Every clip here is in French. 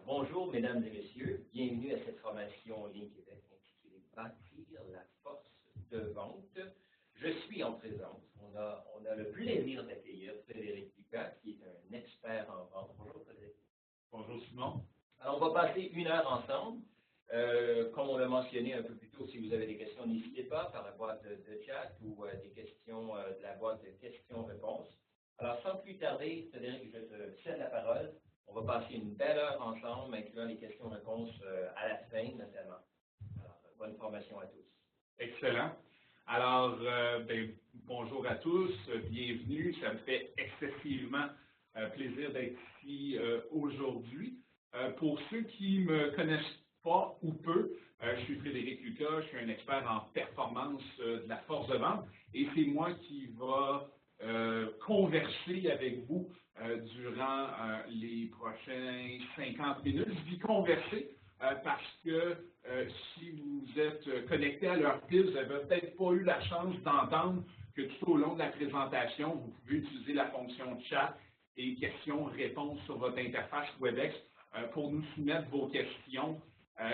Bonjour, mesdames et messieurs. Bienvenue à cette formation en ligne Québec intitulée Bâtir la force de vente. Je suis en présence. On a le plaisir d'accueillir Frédéric Lucas, qui est un expert en vente. Bonjour, Frédéric. Bonjour, Simon. Alors, on va passer 1 heure ensemble. Comme on l'a mentionné un peu plus tôt, si vous avez des questions, n'hésitez pas par la boîte de chat ou des questions de la boîte de questions-réponses. Alors, sans plus tarder, Frédéric, je te cède la parole. On va passer une belle heure ensemble, incluant les questions-réponses à la fin, notamment. Alors, bonne formation à tous. Excellent. Alors, bonjour à tous, bienvenue. Ça me fait excessivement plaisir d'être ici aujourd'hui. Pour ceux qui ne me connaissent pas ou peu, je suis Frédéric Lucas, je suis un expert en performance de la force de vente et c'est moi qui va converser avec vous durant les prochains 50 minutes. Je dis converser parce que si vous êtes connecté à leur pile, vous n'avez peut-être pas eu la chance d'entendre que tout au long de la présentation, vous pouvez utiliser la fonction chat et questions-réponses sur votre interface WebEx pour nous soumettre vos questions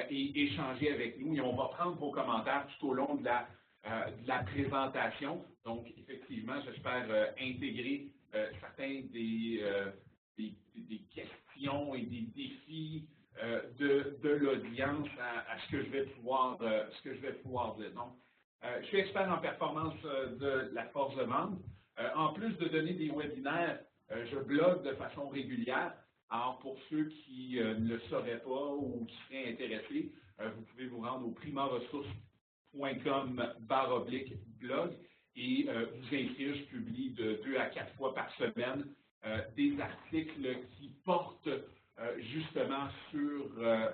et échanger avec nous. Et on va prendre vos commentaires tout au long de la présentation. Donc, effectivement, j'espère intégrer certains des questions et des défis de l'audience à ce que je vais pouvoir dire. Donc, je suis expert en performance de la force de vente. En plus de donner des webinaires, je blogue de façon régulière. Alors, pour ceux qui ne le sauraient pas ou qui seraient intéressés, vous pouvez vous rendre au primaressources.com/blog et vous inscrire. Je publie de 2 à 4 fois par semaine des articles qui portent justement sur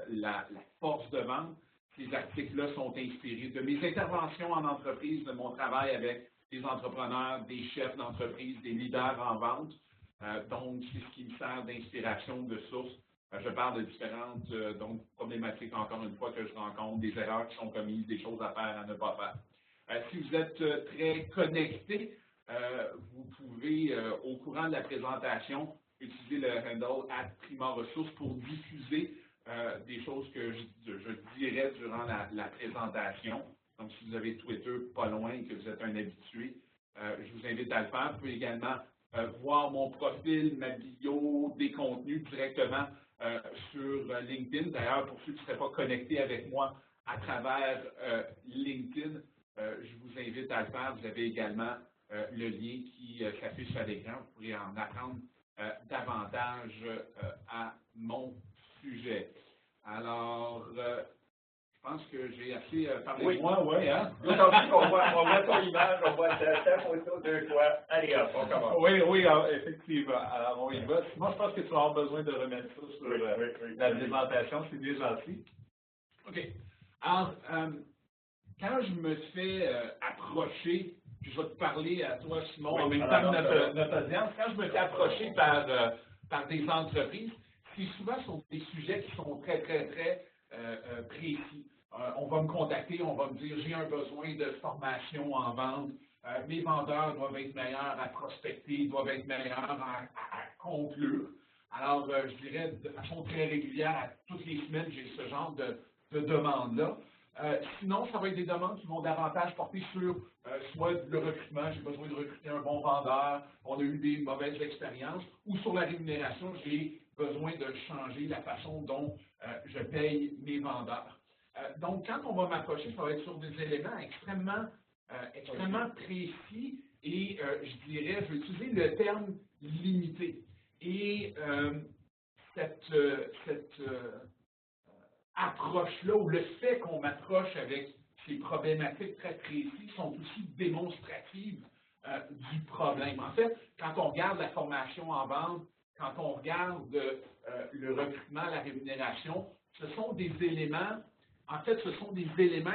la force de vente. Ces articles-là sont inspirés de mes interventions en entreprise, de mon travail avec des entrepreneurs, des chefs d'entreprise, des leaders en vente. Donc, c'est ce qui me sert d'inspiration, de source. Je parle de différentes problématiques, encore une fois, que je rencontre, des erreurs qui sont commises, des choses à faire, à ne pas faire. Si vous êtes très connecté, vous pouvez, au courant de la présentation, utiliser le handle @primaressources pour diffuser des choses que je dirais durant la présentation. Donc, si vous avez Twitter pas loin et que vous êtes un habitué, je vous invite à le faire. Vous pouvez également voir mon profil, ma bio, des contenus directement sur LinkedIn. D'ailleurs, pour ceux qui ne seraient pas connectés avec moi à travers LinkedIn, je vous invite à le faire. Vous avez également le lien qui s'affiche à l'écran. Vous pourrez en apprendre davantage à mon sujet. Alors, je pense que j'ai assez parlé de moi, oui, hein? D'autant plus qu'on voit ton image, on voit ta photo 2 fois. Allez, hop, on commence. Oui, effectivement. Alors, on y va. Moi, je pense que tu vas avoir besoin de remettre ça sur la présentation. C'est bien gentil. OK. Alors, quand je me fais approcher, puis je vais te parler à toi, Simon, en même temps que notre audience, quand je me fais approcher par des entreprises, c'est souvent sur des sujets qui sont très, très, très précis. On va me contacter, on va me dire, j'ai un besoin de formation en vente, mes vendeurs doivent être meilleurs à prospecter, doivent être meilleurs à conclure. Alors, je dirais, de façon très régulière, à toutes les semaines, j'ai ce genre de demande-là. Sinon, ça va être des demandes qui vont davantage porter sur soit le recrutement, j'ai besoin de recruter un bon vendeur, on a eu des mauvaises expériences, ou sur la rémunération, j'ai besoin de changer la façon dont je paye mes vendeurs. Donc, quand on va m'approcher, ça va être sur des éléments extrêmement précis et je dirais, je vais utiliser le terme limité. Et cette approche-là, ou le fait qu'on m'approche avec ces problématiques très précises, sont aussi démonstratives du problème. En fait, quand on regarde la formation en vente, quand on regarde le recrutement, la rémunération, ce sont des éléments,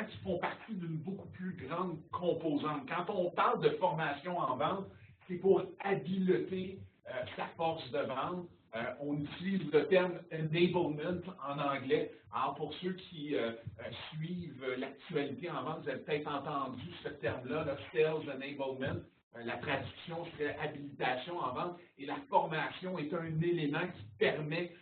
qui font partie d'une beaucoup plus grande composante. Quand on parle de formation en vente, c'est pour habiliter sa force de vente. On utilise le terme enablement en anglais. Alors, pour ceux qui suivent l'actualité en vente, vous avez peut-être entendu ce terme-là, le sales enablement. La traduction serait habilitation en vente. Et la formation est un élément qui permet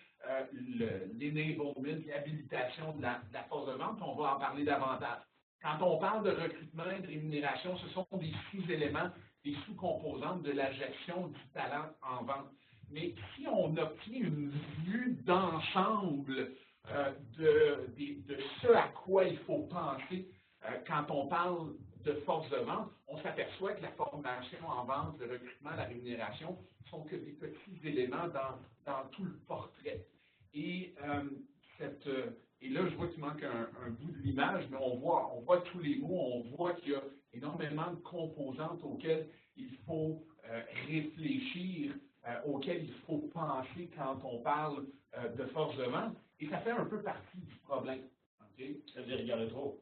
l'enablement, l'habilitation de la force de vente, on va en parler davantage. Quand on parle de recrutement et de rémunération, ce sont des sous-éléments, des sous-composantes de la gestion du talent en vente. Mais si on obtient une vue d'ensemble de ce à quoi il faut penser quand on parle de force de vente, on s'aperçoit que la formation en vente, le recrutement, la rémunération sont que des petits éléments dans tout le portrait. Et là, je vois qu'il manque un bout de l'image, mais on voit tous les mots, on voit qu'il y a énormément de composantes auxquelles il faut réfléchir, auxquelles il faut penser quand on parle de force de vente, et ça fait un peu partie du problème. Okay? Ça veut dire qu'il y en a trop.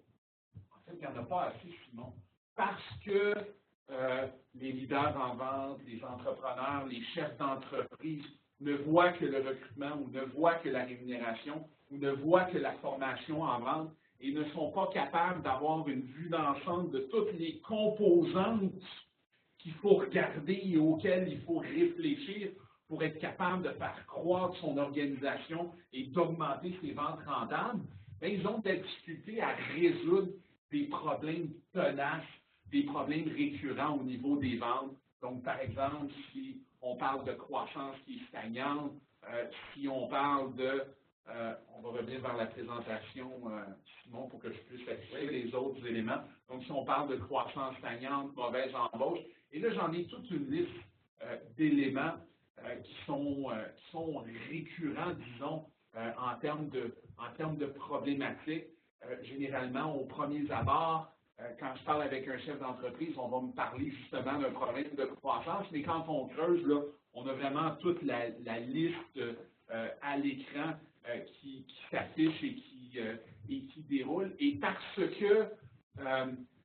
En fait, il n'y en a pas assez, Simon, parce que les leaders en vente, les entrepreneurs, les chefs d'entreprise ne voient que le recrutement ou ne voient que la rémunération ou ne voient que la formation en vente et ne sont pas capables d'avoir une vue d'ensemble de toutes les composantes qu'il faut regarder et auxquelles il faut réfléchir pour être capable de faire croître son organisation et d'augmenter ses ventes rentables. Bien, ils ont de la difficulté à résoudre des problèmes tenaces, des problèmes récurrents au niveau des ventes. Donc, par exemple, si on parle de croissance qui est stagnante, si on parle de, on va revenir vers la présentation, Simon, pour que je puisse expliquer les autres éléments. Donc, si on parle de croissance stagnante, mauvaise embauche, et là, j'en ai toute une liste d'éléments qui sont récurrents, disons, en termes de problématiques. Généralement, aux premiers abords, quand je parle avec un chef d'entreprise, on va me parler justement d'un problème de croissance, mais quand on creuse, là, on a vraiment toute la liste à l'écran qui s'affiche et qui déroule. Et parce que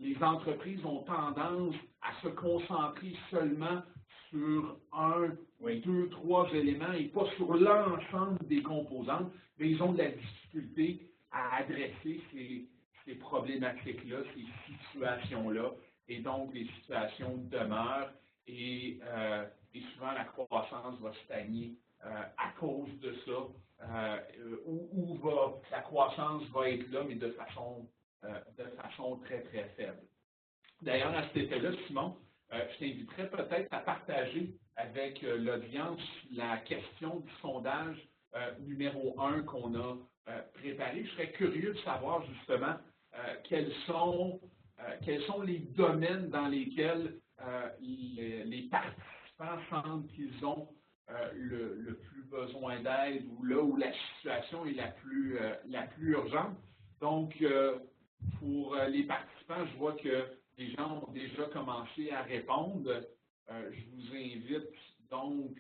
les entreprises ont tendance à se concentrer seulement sur un, deux, trois éléments et pas sur l'ensemble des composantes, mais ils ont de la difficulté à adresser ces problématiques-là, ces situations-là, et donc les situations demeurent et souvent la croissance va stagner à cause de ça, ou la croissance va être là, mais de façon très, très faible. D'ailleurs, à cet effet-là, Simon, je t'inviterais peut-être à partager avec l'audience la question du sondage numéro 1 qu'on a préparé. Je serais curieux de savoir justement quels sont les domaines dans lesquels les participants sentent qu'ils ont le plus besoin d'aide ou là où la situation est la plus urgente. Donc, pour les participants, je vois que les gens ont déjà commencé à répondre. Je vous invite donc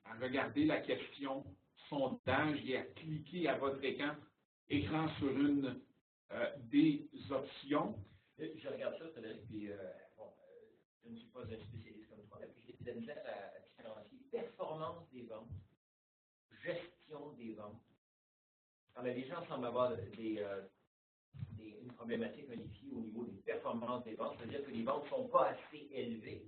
à regarder la question sondage et à cliquer à votre écran sur une des options. Je regarde ça, Frédéric, puis je ne suis pas un spécialiste comme toi, puis j'ai de la misère à différencier performance des ventes, gestion des ventes. Alors, les gens semblent avoir une problématique, un défi au niveau des performances des ventes, c'est-à-dire que les ventes ne sont pas assez élevées.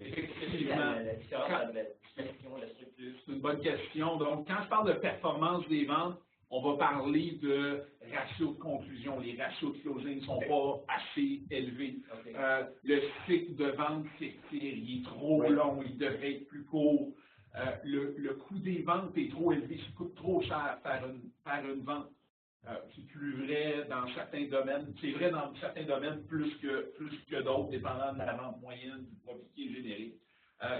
Effectivement. La différence entre la gestion et la structure. C'est une bonne question. Donc, quand je parle de performance des ventes, on va parler de ratio de conclusion. Les ratios de closing ne sont pas assez élevés. Okay. Le cycle de vente s'étire, il est trop long, il devrait être plus court. Le coût des ventes est trop élevé, ça coûte trop cher faire une vente. C'est plus vrai dans certains domaines. C'est vrai dans certains domaines plus que d'autres, dépendant de la vente moyenne du profit qui est généré.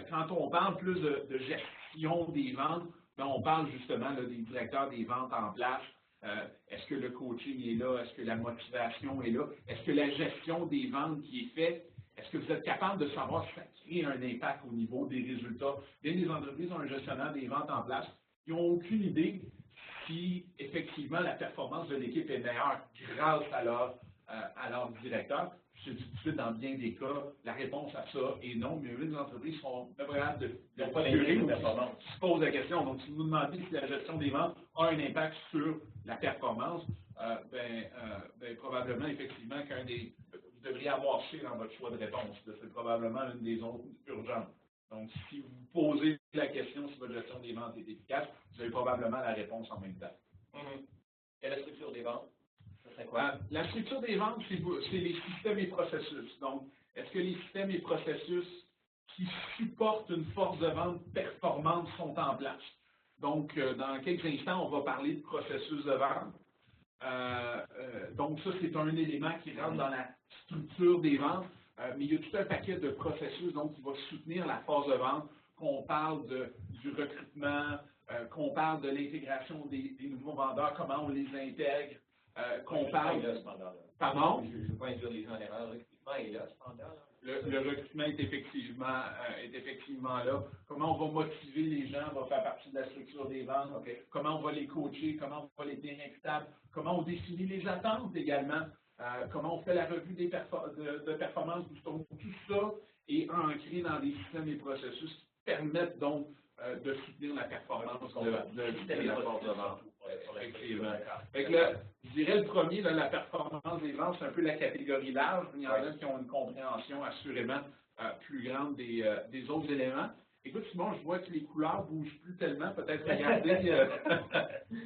Quand on parle plus de gestion des ventes, ben on parle justement là, des directeurs des ventes en place. Est-ce que le coaching est là? Est-ce que la motivation est là? Est-ce que la gestion des ventes qui est faite, est-ce que vous êtes capable de savoir si ça crée un impact au niveau des résultats? Bien, les entreprises ont un gestionnaire des ventes en place. Ils n'ont aucune idée si effectivement la performance de l'équipe est meilleure grâce à leur directeur. Je dis tout de suite, dans bien des cas, la réponse à ça est non, mais les entreprises sont capables de performance. Qui se posent la question. Donc, si vous demandez si la gestion des ventes a un impact sur la performance, probablement, effectivement, vous devriez avoir C dans votre choix de réponse. C'est probablement une des autres urgentes. Donc, si vous posez la question si votre gestion des ventes est efficace, vous avez probablement la réponse en même temps. Et la structure des ventes, ça serait quoi? La structure des ventes, c'est les systèmes et processus. Donc, est-ce que les systèmes et processus qui supportent une force de vente performante sont en place? Donc, dans quelques instants, on va parler de processus de vente. Donc, ça, c'est un élément qui rentre dans la structure des ventes, mais il y a tout un paquet de processus donc, qui va soutenir la force de vente, qu'on parle du recrutement, qu'on parle de l'intégration des nouveaux vendeurs, comment on les intègre, qu'on parle... Pardon? Je ne veux pas induire les gens en erreur. Le recrutement est là, cependant. Le recrutement est effectivement là. Comment on va motiver les gens va faire partie de la structure des ventes. Okay. Comment on va les coacher, comment on va les tenir équitables, comment on définit les attentes également, comment on fait la revue de performance. Donc, tout ça est ancré dans des systèmes et processus qui permettent donc de soutenir la performance de la force de vente. Effectivement. Je dirais le premier, là, la performance des ventes, c'est un peu la catégorie large. Il y en a qui ont une compréhension assurément plus grande des autres éléments. Écoute, Simon, je vois que les couleurs ne bougent plus tellement. Peut-être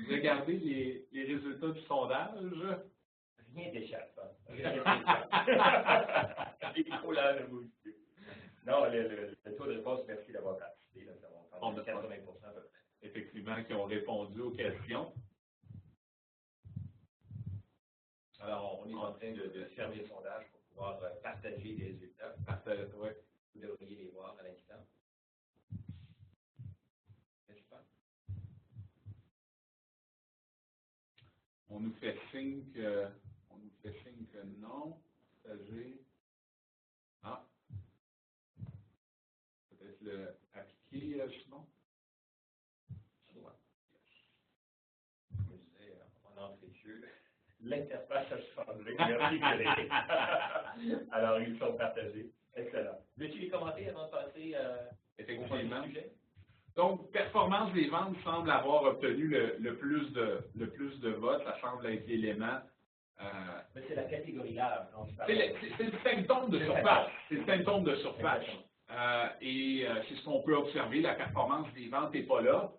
regarder les résultats du sondage. Rien t'échappe. Les couleurs ne bougent plus. Non, le taux de réponse, merci d'avoir participé. Là, on a 80% à peu près. Effectivement, qui ont répondu aux questions. Alors, on est en train de fermer le sondage pour pouvoir partager les résultats. Oui. Vous devriez les voir à l'instant. N'est-ce pas? On nous fait signe que non. Partager. Ah. Peut-être le appliquer, Simon. Je me disais, en entrée de jeu, l'interface a changé. Merci, Frédéric. Alors, ils sont partagés. Excellent. Veux-tu les commenter avant de passer Effectivement. au sujet? Donc, performance des ventes semble avoir obtenu le plus de votes. Ça semble être l'élément. Mais c'est la catégorie large. C'est le symptôme de surface. C'est le symptôme de surface. C'est ce qu'on peut observer. La performance des ventes n'est pas là.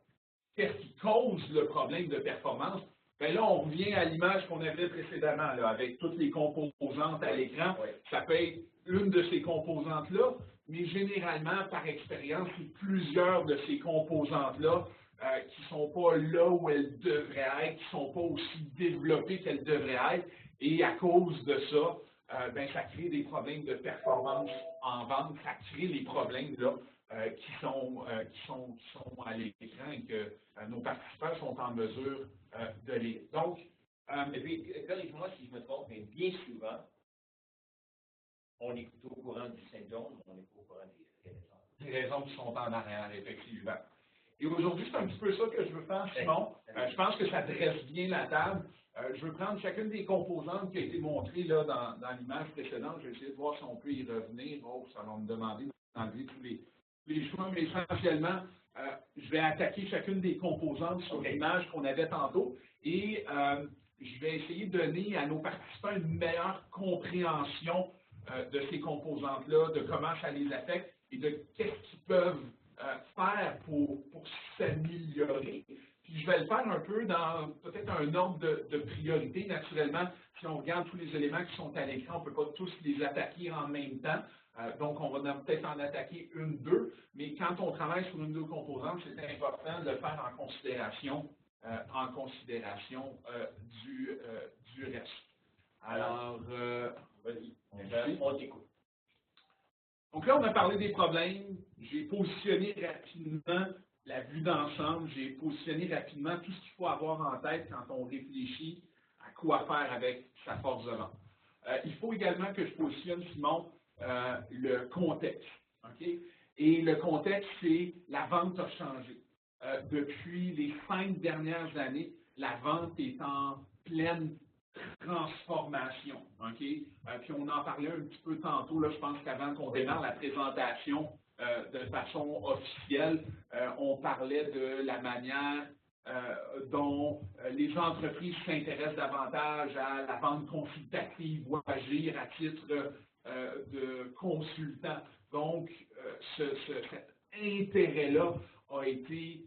Qu'est-ce qui cause le problème de performance? Bien là, on revient à l'image qu'on avait précédemment, là, avec toutes les composantes à l'écran. Oui. Ça peut être une de ces composantes-là, mais généralement, par expérience, c'est plusieurs de ces composantes-là qui ne sont pas là où elles devraient être, qui ne sont pas aussi développées qu'elles devraient être, et à cause de ça, ça crée des problèmes de performance en vente, ça crée les problèmes là, qui sont à l'écran et que nos participants sont en mesure de lire. Donc, et puis, corrige-moi si je me trompe, mais bien souvent, on est au courant du symptôme, on n'est pas au courant des raisons. Des raisons qui sont en arrière, effectivement. Et aujourd'hui, c'est un petit peu ça que je veux faire, Simon. Je pense que ça dresse bien la table. Je veux prendre chacune des composantes qui a été montrée là, dans l'image précédente. Je vais essayer de voir si on peut y revenir. Oh, ça va me demander d'enlever tous les choix, mais essentiellement, je vais attaquer chacune des composantes sur l'image qu'on avait tantôt et je vais essayer de donner à nos participants une meilleure compréhension de ces composantes-là, de comment ça les affecte et de qu'est-ce qu'ils peuvent faire pour s'améliorer. Puis je vais le faire un peu dans peut-être un ordre de priorité. Naturellement, si on regarde tous les éléments qui sont à l'écran, on ne peut pas tous les attaquer en même temps. Donc, on va peut-être en attaquer une, deux, mais quand on travaille sur une ou deux composantes, c'est important de le faire en considération du reste. Alors, vas-y, on t'écoute. Donc là, on a parlé des problèmes. J'ai positionné rapidement la vue d'ensemble. J'ai positionné rapidement tout ce qu'il faut avoir en tête quand on réfléchit à quoi faire avec sa force de vente. Il faut également que je positionne, Simon, le contexte. Okay? Et le contexte, c'est la vente a changé. Depuis les 5 dernières années, la vente est en pleine transformation. Okay? Puis on en parlait un petit peu tantôt, là, je pense qu'avant qu'on démarre la présentation de façon officielle, on parlait de la manière dont les entreprises s'intéressent davantage à la vente consultative ou agir à titre de consultant. Donc, cette intérêt-là a été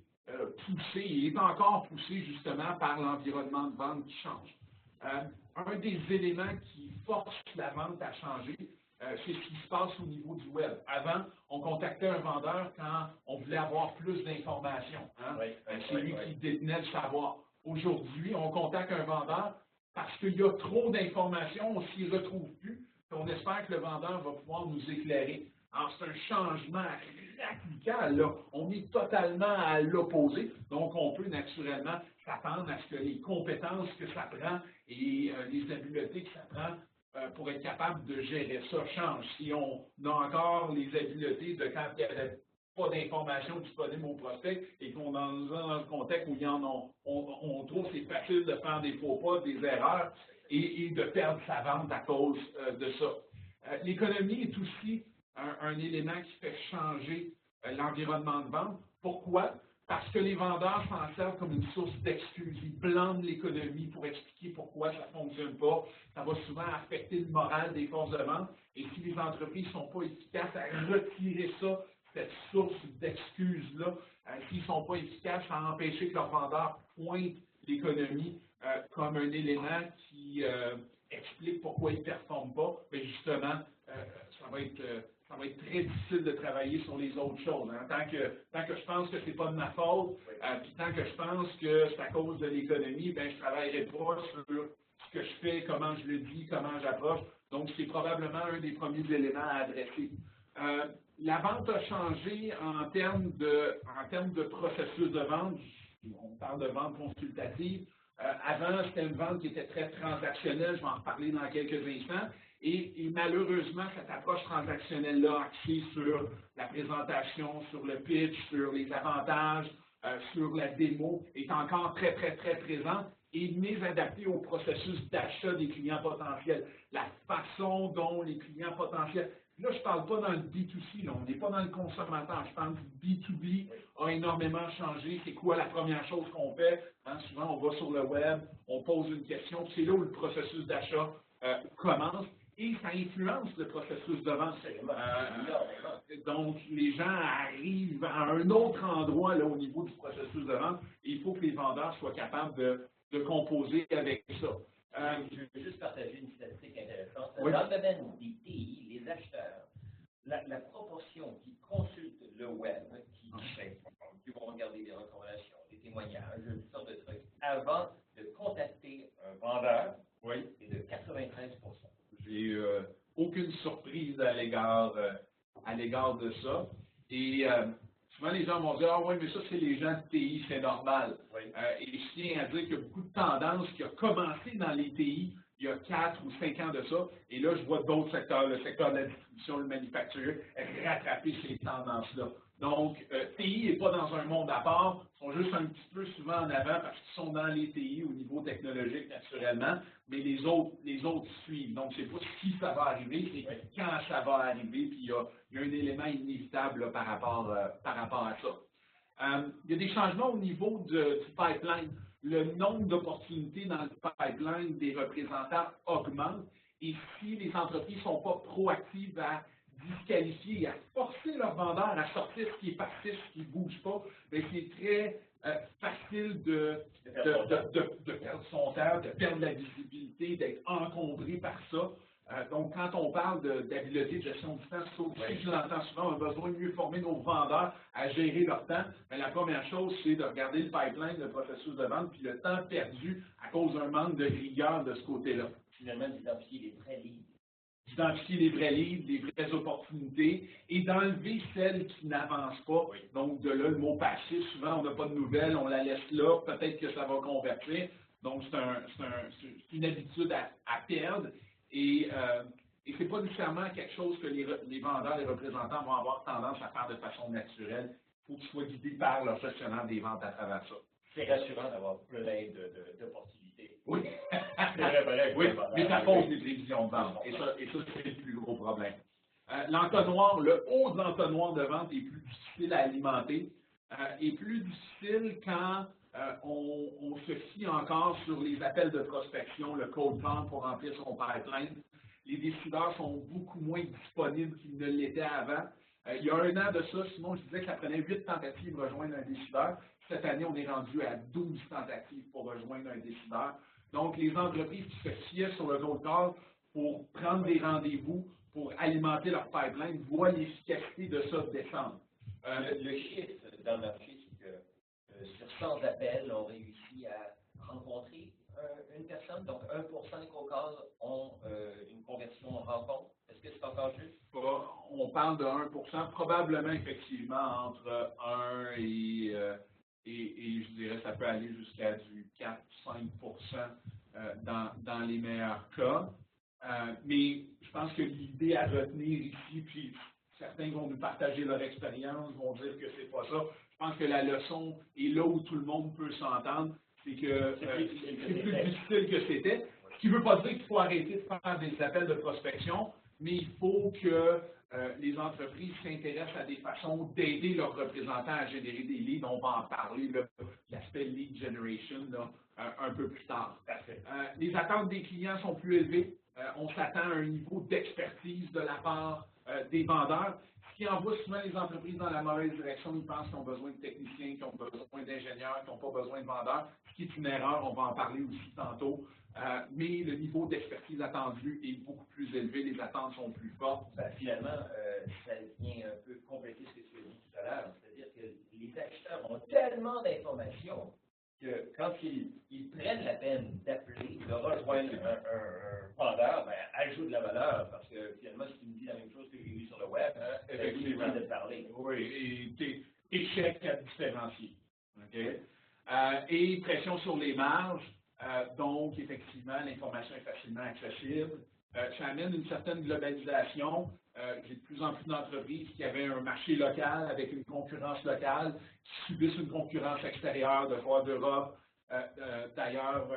poussé, il est encore poussé justement par l'environnement de vente qui change. Un des éléments qui force la vente à changer, c'est ce qui se passe au niveau du web. Avant, on contactait un vendeur quand on voulait avoir plus d'informations. Hein? C'est lui qui détenait le savoir. Aujourd'hui, on contacte un vendeur parce qu'il y a trop d'informations, on ne s'y retrouve plus, et on espère que le vendeur va pouvoir nous éclairer. Alors, c'est un changement radical, là. On est totalement à l'opposé, donc on peut naturellement s'attendre à ce que les compétences que ça prend et les habiletés que ça prend pour être capable de gérer ça change. Si on a encore les habiletés de quand il n'y avait pas d'informations disponibles au prospect et qu'on est dans un contexte où il y en a, on trouve que c'est facile de faire des faux pas, des erreurs et de perdre sa vente à cause de ça. L'économie est aussi un élément qui fait changer l'environnement de vente. Pourquoi? Parce que les vendeurs s'en servent comme une source d'excuses. Ils blâment l'économie pour expliquer pourquoi ça ne fonctionne pas. Ça va souvent affecter le moral des forces de vente. Et si les entreprises ne sont pas efficaces à retirer ça, cette source d'excuses-là, s'ils ne sont pas efficaces à empêcher que leurs vendeurs pointent l'économie comme un élément qui explique pourquoi ils ne performent pas, bien justement, ça va être très difficile de travailler sur les autres choses. Hein. Tant que je pense que ce n'est pas de ma faute, puis tant que je pense que c'est à cause de l'économie, ben je ne travaillerai pas sur ce que je fais, comment je le dis, comment j'approche. Donc, c'est probablement un des premiers éléments à adresser. La vente a changé en termes de processus de vente. On parle de vente consultative. Avant, c'était une vente qui était très transactionnelle. Je vais en reparler dans quelques instants. Et malheureusement, cette approche transactionnelle-là, axée sur la présentation, sur le pitch, sur les avantages, sur la démo, est encore très, très, très présente et mésadaptée au processus d'achat des clients potentiels. La façon dont les clients potentiels... Là, je ne parle pas dans le B2C, là, on n'est pas dans le consommateur. Je parle du B2B a énormément changé. C'est quoi la première chose qu'on fait? Hein, souvent, on va sur le web, on pose une question, c'est là où le processus d'achat commence. Et ça influence le processus de vente. Donc, les gens arrivent à un autre endroit là, au niveau du processus de vente. Et il faut que les vendeurs soient capables de composer avec ça. Je veux juste partager une statistique intéressante. Oui. Dans le domaine des TI, les acheteurs, la proportion qui consultent le web, qui vont regarder des recommandations, des témoignages, toutes sortes de trucs, avant de contacter un vendeur, est de 93 %. J'ai aucune surprise à l'égard de ça. Et souvent, les gens vont dire « Ah oui, mais ça, c'est les gens de TI, c'est normal. Et je tiens à dire qu'il y a beaucoup de tendances qui ont commencé dans les TI il y a 4 ou 5 ans de ça. Et là, je vois d'autres secteurs, le secteur de la distribution, le manufacturier, rattraper ces tendances-là. Donc, TI n'est pas dans un monde à part, ils sont juste un petit peu souvent en avant parce qu'ils sont dans les TI au niveau technologique, naturellement, mais les autres suivent. Donc, c'est pas si ça va arriver, c'est quand ça va arriver, puis il y a un élément inévitable là, par rapport à ça. Il y a des changements au niveau du pipeline. Le nombre d'opportunités dans le pipeline des représentants augmente, et si les entreprises ne sont pas proactives à disqualifier et à forcer leurs vendeurs à sortir ce qui est passif, ce qui ne bouge pas, bien, c'est très facile de perdre son temps, de perdre la visibilité, d'être encombré par ça. Donc, quand on parle d'habileté de gestion du temps, ça aussi, je l'entends souvent, on a besoin de mieux former nos vendeurs à gérer leur temps. Mais la première chose, c'est de regarder le pipeline, le processus de vente, puis le temps perdu à cause d'un manque de rigueur de ce côté-là. Finalement, d'identifier les vrais leads. D'identifier les vrais leads, les vraies opportunités et d'enlever celles qui n'avancent pas. Donc, de là, le mot passif, souvent, on n'a pas de nouvelles, on la laisse là, peut-être que ça va convertir. Donc, c'est une habitude à perdre. Et ce n'est pas nécessairement quelque chose que les vendeurs, les représentants vont avoir tendance à faire de façon naturelle. Il faut qu'ils soient guidés par leur gestionnaire des ventes à travers ça. C'est rassurant d'avoir plein d'opportunités. Oui. C'est vrai, oui, mais ça pose des prévisions de vente. Et ça c'est le plus gros problème. L'entonnoir, le haut de l'entonnoir de vente est plus difficile à alimenter. Est plus difficile quand on se fie encore sur les appels de prospection, le cold call pour remplir son pipeline. Les décideurs sont beaucoup moins disponibles qu'ils ne l'étaient avant. Il y a un an de ça, Simon, je disais que ça prenait 8 tentatives pour rejoindre un décideur. Cette année, on est rendu à 12 tentatives pour rejoindre un décideur. Donc, les entreprises qui se fiaient sur le Gold Call pour prendre des rendez-vous, pour alimenter leur pipeline, voient l'efficacité de ça descendre. Le chiffre dans le marché, c'est que sur 100 appels, on réussit à rencontrer une personne. Donc, 1% des cold calls ont une conversion en rencontre. Est-ce que c'est encore juste? On parle de 1%, probablement effectivement entre 1 et je dirais ça peut aller jusqu'à du 4-5% dans les meilleurs cas. Mais je pense que l'idée à retenir ici, puis certains vont nous partager leur expérience, vont dire que c'est pas ça. Je pense que la leçon est là où tout le monde peut s'entendre, c'est que c'est plus difficile que c'était. Ce qui ne veut pas dire qu'il faut arrêter de faire des appels de prospection, mais il faut que les entreprises s'intéressent à des façons d'aider leurs représentants à générer des leads. On va en parler, l'aspect lead generation, là, un peu plus tard. Les attentes des clients sont plus élevées. On s'attend à un niveau d'expertise de la part des vendeurs, ce qui envoie souvent les entreprises dans la mauvaise direction. Ils pensent qu'ils ont besoin de techniciens, qu'ils ont besoin d'ingénieurs, qu'ils n'ont pas besoin de vendeurs, ce qui est une erreur, on va en parler aussi tantôt. Mais le niveau d'expertise attendu est beaucoup plus élevé, les attentes sont plus fortes. Finalement, ça vient un peu compléter ce que tu as dit tout à l'heure, c'est-à-dire que les acheteurs ont tellement d'informations que quand ils prennent la peine d'appeler, de rejoindre un vendeur, ajoute de la valeur, parce que finalement, si tu me dis la même chose que j'ai vu sur le web, effectivement, de parler. Oui, et tes chèques à différencier. Okay? Et pression sur les marges, donc effectivement, l'information est facilement accessible. Ça amène une certaine globalisation. J'ai de plus en plus d'entreprises qui avaient un marché local avec une concurrence locale, qui subissent une concurrence extérieure de fois d'Europe, d'ailleurs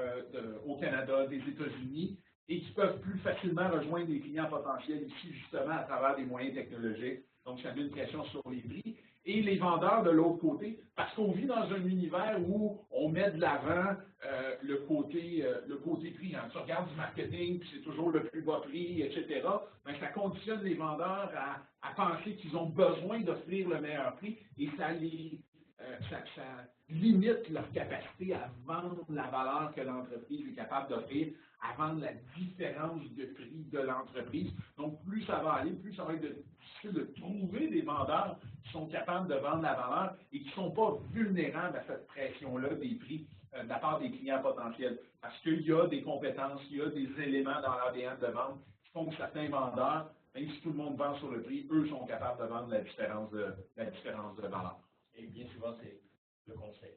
au Canada, des États-Unis, et qui peuvent plus facilement rejoindre des clients potentiels ici, justement, à travers des moyens technologiques. Donc, ça met une pression sur les prix. Et les vendeurs de l'autre côté, parce qu'on vit dans un univers où on met de l'avant le côté prix. Hein. Tu regardes du marketing, puis c'est toujours le plus bas prix, etc. Ben, ça conditionne les vendeurs à penser qu'ils ont besoin d'offrir le meilleur prix et ça limite leur capacité à vendre la valeur que l'entreprise est capable d'offrir, à vendre la différence de prix de l'entreprise. Donc, plus ça va aller, plus ça va être difficile de trouver des vendeurs qui sont capables de vendre la valeur et qui ne sont pas vulnérables à cette pression-là des prix de la part des clients potentiels. Parce qu'il y a des compétences, il y a des éléments dans l'ADN de vente qui font que certains vendeurs, même si tout le monde vend sur le prix, eux sont capables de vendre la différence de valeur. Et bien souvent, c'est le conseil.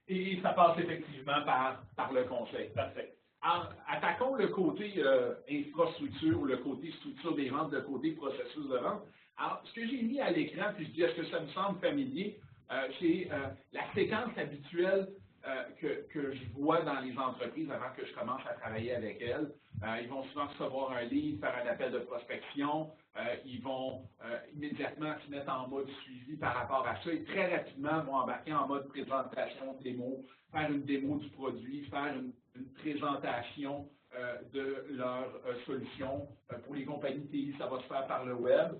Et ça passe effectivement par le conseil. Parfait. Alors, attaquons le côté infrastructure ou le côté structure des ventes, le côté processus de vente. Alors, ce que j'ai mis à l'écran, puis je dis, est-ce que ça me semble familier, c'est la séquence habituelle que je vois dans les entreprises avant que je commence à travailler avec elles. Ils vont souvent recevoir un lead, faire un appel de prospection, ils vont immédiatement se mettre en mode suivi par rapport à ça et très rapidement vont embarquer en mode présentation, démo, faire une démo du produit, faire une présentation de leur solution. Pour les compagnies TI, ça va se faire par le web,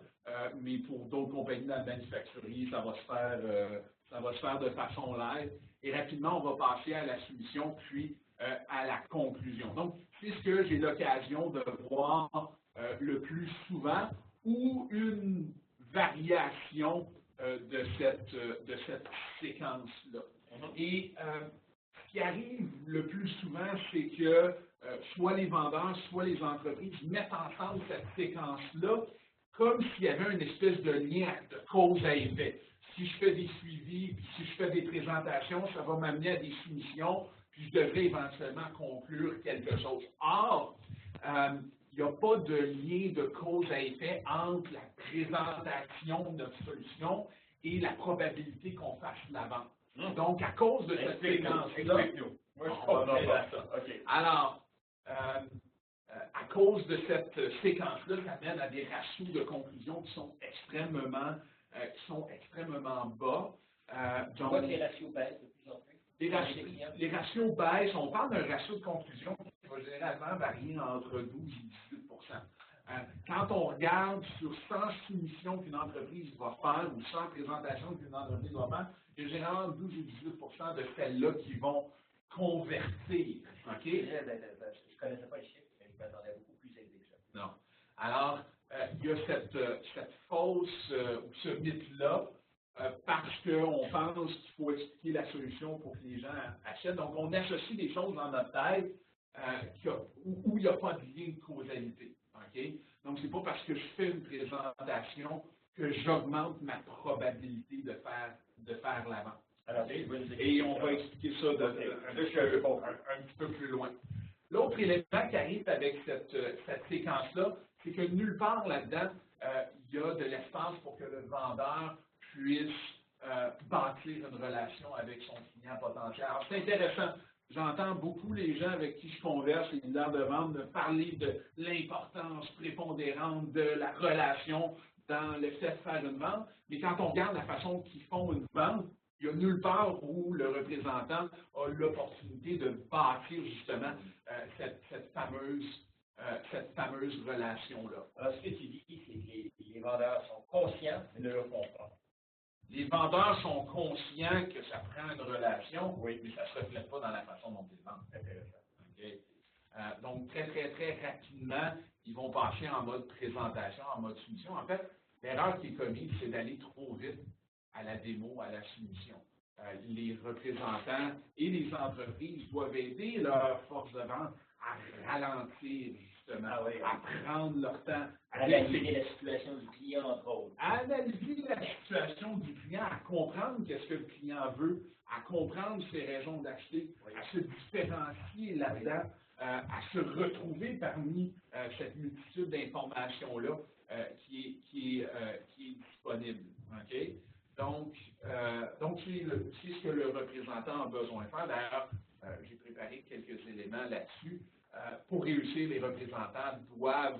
mais pour d'autres compagnies dans le manufacturier, ça va se faire de façon live. Et rapidement, on va passer à la solution, puis à la conclusion. Donc, c'est ce que j'ai l'occasion de voir le plus souvent, ou une variation de cette séquence-là. Et ce qui arrive le plus souvent, c'est que soit les vendeurs, soit les entreprises mettent ensemble cette séquence-là comme s'il y avait une espèce de lien de cause à effet. Si je fais des suivis, puis si je fais des présentations, ça va m'amener à des soumissions, puis je devrais éventuellement conclure quelque chose. Or, il n'y a pas de lien de cause à effet entre la présentation de notre solution et la probabilité qu'on fasse la vente. Donc, à cause de cette séquence-là, alors, à cause de cette séquence-là, ça mène à des ratios de conclusion qui sont extrêmement bas. Donc, les ratios baissent de plus en plus. Les ratios baissent. On parle d'un ratio de conclusion qui va généralement varier entre 12 et 18 %. Quand on regarde sur 100 soumissions qu'une entreprise va faire ou 100 présentations qu'une entreprise va faire, il y a généralement 12 ou 18 de celles-là qui vont convertir. OK? Je ne connaissais pas le chiffre, mais je m'attendais beaucoup plus élevé que ça. Non. Alors, il y a cette fausse, ou ce mythe-là, parce qu'on pense qu'il faut expliquer la solution pour que les gens achètent. Donc, on associe des choses dans notre tête où il n'y a pas de lien de causalité. Okay? Donc, ce n'est pas parce que je fais une présentation que j'augmente ma probabilité de faire la vente. Alors, okay? Et on va expliquer ça un petit peu plus loin. L'autre élément qui arrive avec cette séquence-là, c'est que nulle part là-dedans, il y a de l'espace pour que le vendeur puisse bâtir une relation avec son client potentiel. Alors, c'est intéressant. J'entends beaucoup les gens avec qui je converse, les leaders de vente, me parler de l'importance prépondérante de la relation dans le fait de faire une vente. Mais quand on regarde la façon qu'ils font une vente, il n'y a nulle part où le représentant a l'opportunité de bâtir justement cette fameuse relation-là. Alors, ce que tu dis, c'est que les vendeurs sont conscients, mais ne le font pas. Les vendeurs sont conscients que ça prend une relation, oui, mais ça ne se reflète pas dans la façon dont ils vendent. Okay? Donc, très, très, très rapidement, ils vont passer en mode présentation, en mode soumission. En fait, l'erreur qui est commise, c'est d'aller trop vite à la démo, à la soumission. Les représentants et les entreprises doivent aider leur force de vente à ralentir, justement, à prendre leur temps. À analyser la situation du client, entre autres. À analyser la situation du client, à comprendre qu'est-ce que le client veut, à comprendre ses raisons d'acheter, à se différencier là-dedans, à se retrouver parmi cette multitude d'informations-là qui est disponible. Okay? Donc c'est ce que le représentant a besoin de faire. D'ailleurs, j'ai préparé quelques éléments là-dessus. Pour réussir, les représentants doivent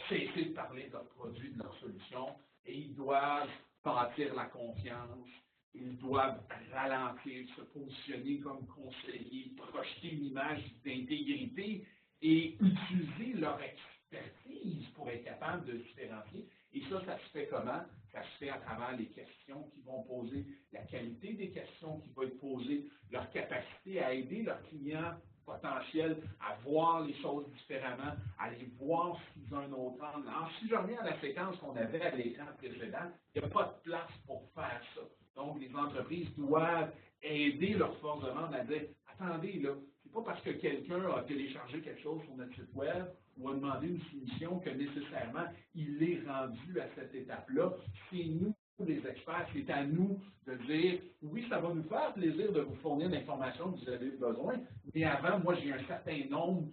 cesser de parler de leurs produits, de leurs solutions, et ils doivent bâtir la confiance, ils doivent ralentir, se positionner comme conseillers, projeter une image d'intégrité et utiliser leur expertise pour être capable de différencier. Et ça se fait comment? Ça se fait à travers les questions qu'ils vont poser, la qualité des questions qui vont être posées, leur capacité à aider leurs clients potentiels à voir les choses différemment, à les voir sous un autre angle. Alors, si je reviens à la séquence qu'on avait à l'écran précédent, il n'y a pas de place pour faire ça. Donc, les entreprises doivent aider leur force de vente à dire, attendez, là, c'est pas parce que quelqu'un a téléchargé quelque chose sur notre site web ou a demandé une soumission que nécessairement il est rendu à cette étape-là. C'est nous, les experts, c'est à nous de dire, oui, ça va nous faire plaisir de vous fournir l'information que vous avez besoin, mais avant, moi, j'ai un certain nombre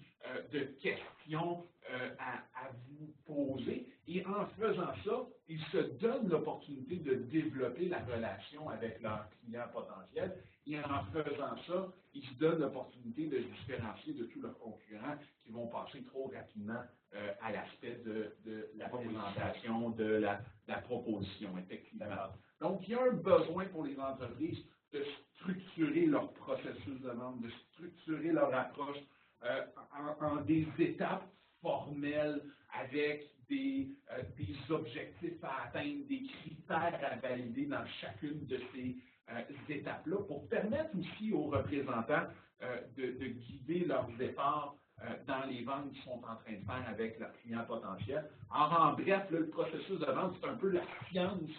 de questions à vous poser. Et en faisant ça, ils se donnent l'opportunité de développer la relation avec leurs clients potentiels. Et en faisant ça, ils se donnent l'opportunité de se différencier de tous leurs concurrents qui vont passer trop rapidement à l'aspect de la présentation, de la proposition, effectivement. Donc, il y a un besoin pour les entreprises de structurer leur processus de vente, de structurer leur approche en des étapes formelles avec des objectifs à atteindre, des critères à valider dans chacune de ces étapes-là pour permettre aussi aux représentants de guider leurs efforts dans les ventes qu'ils sont en train de faire avec leurs clients potentiels. Alors, en bref, là, le processus de vente, c'est un peu la science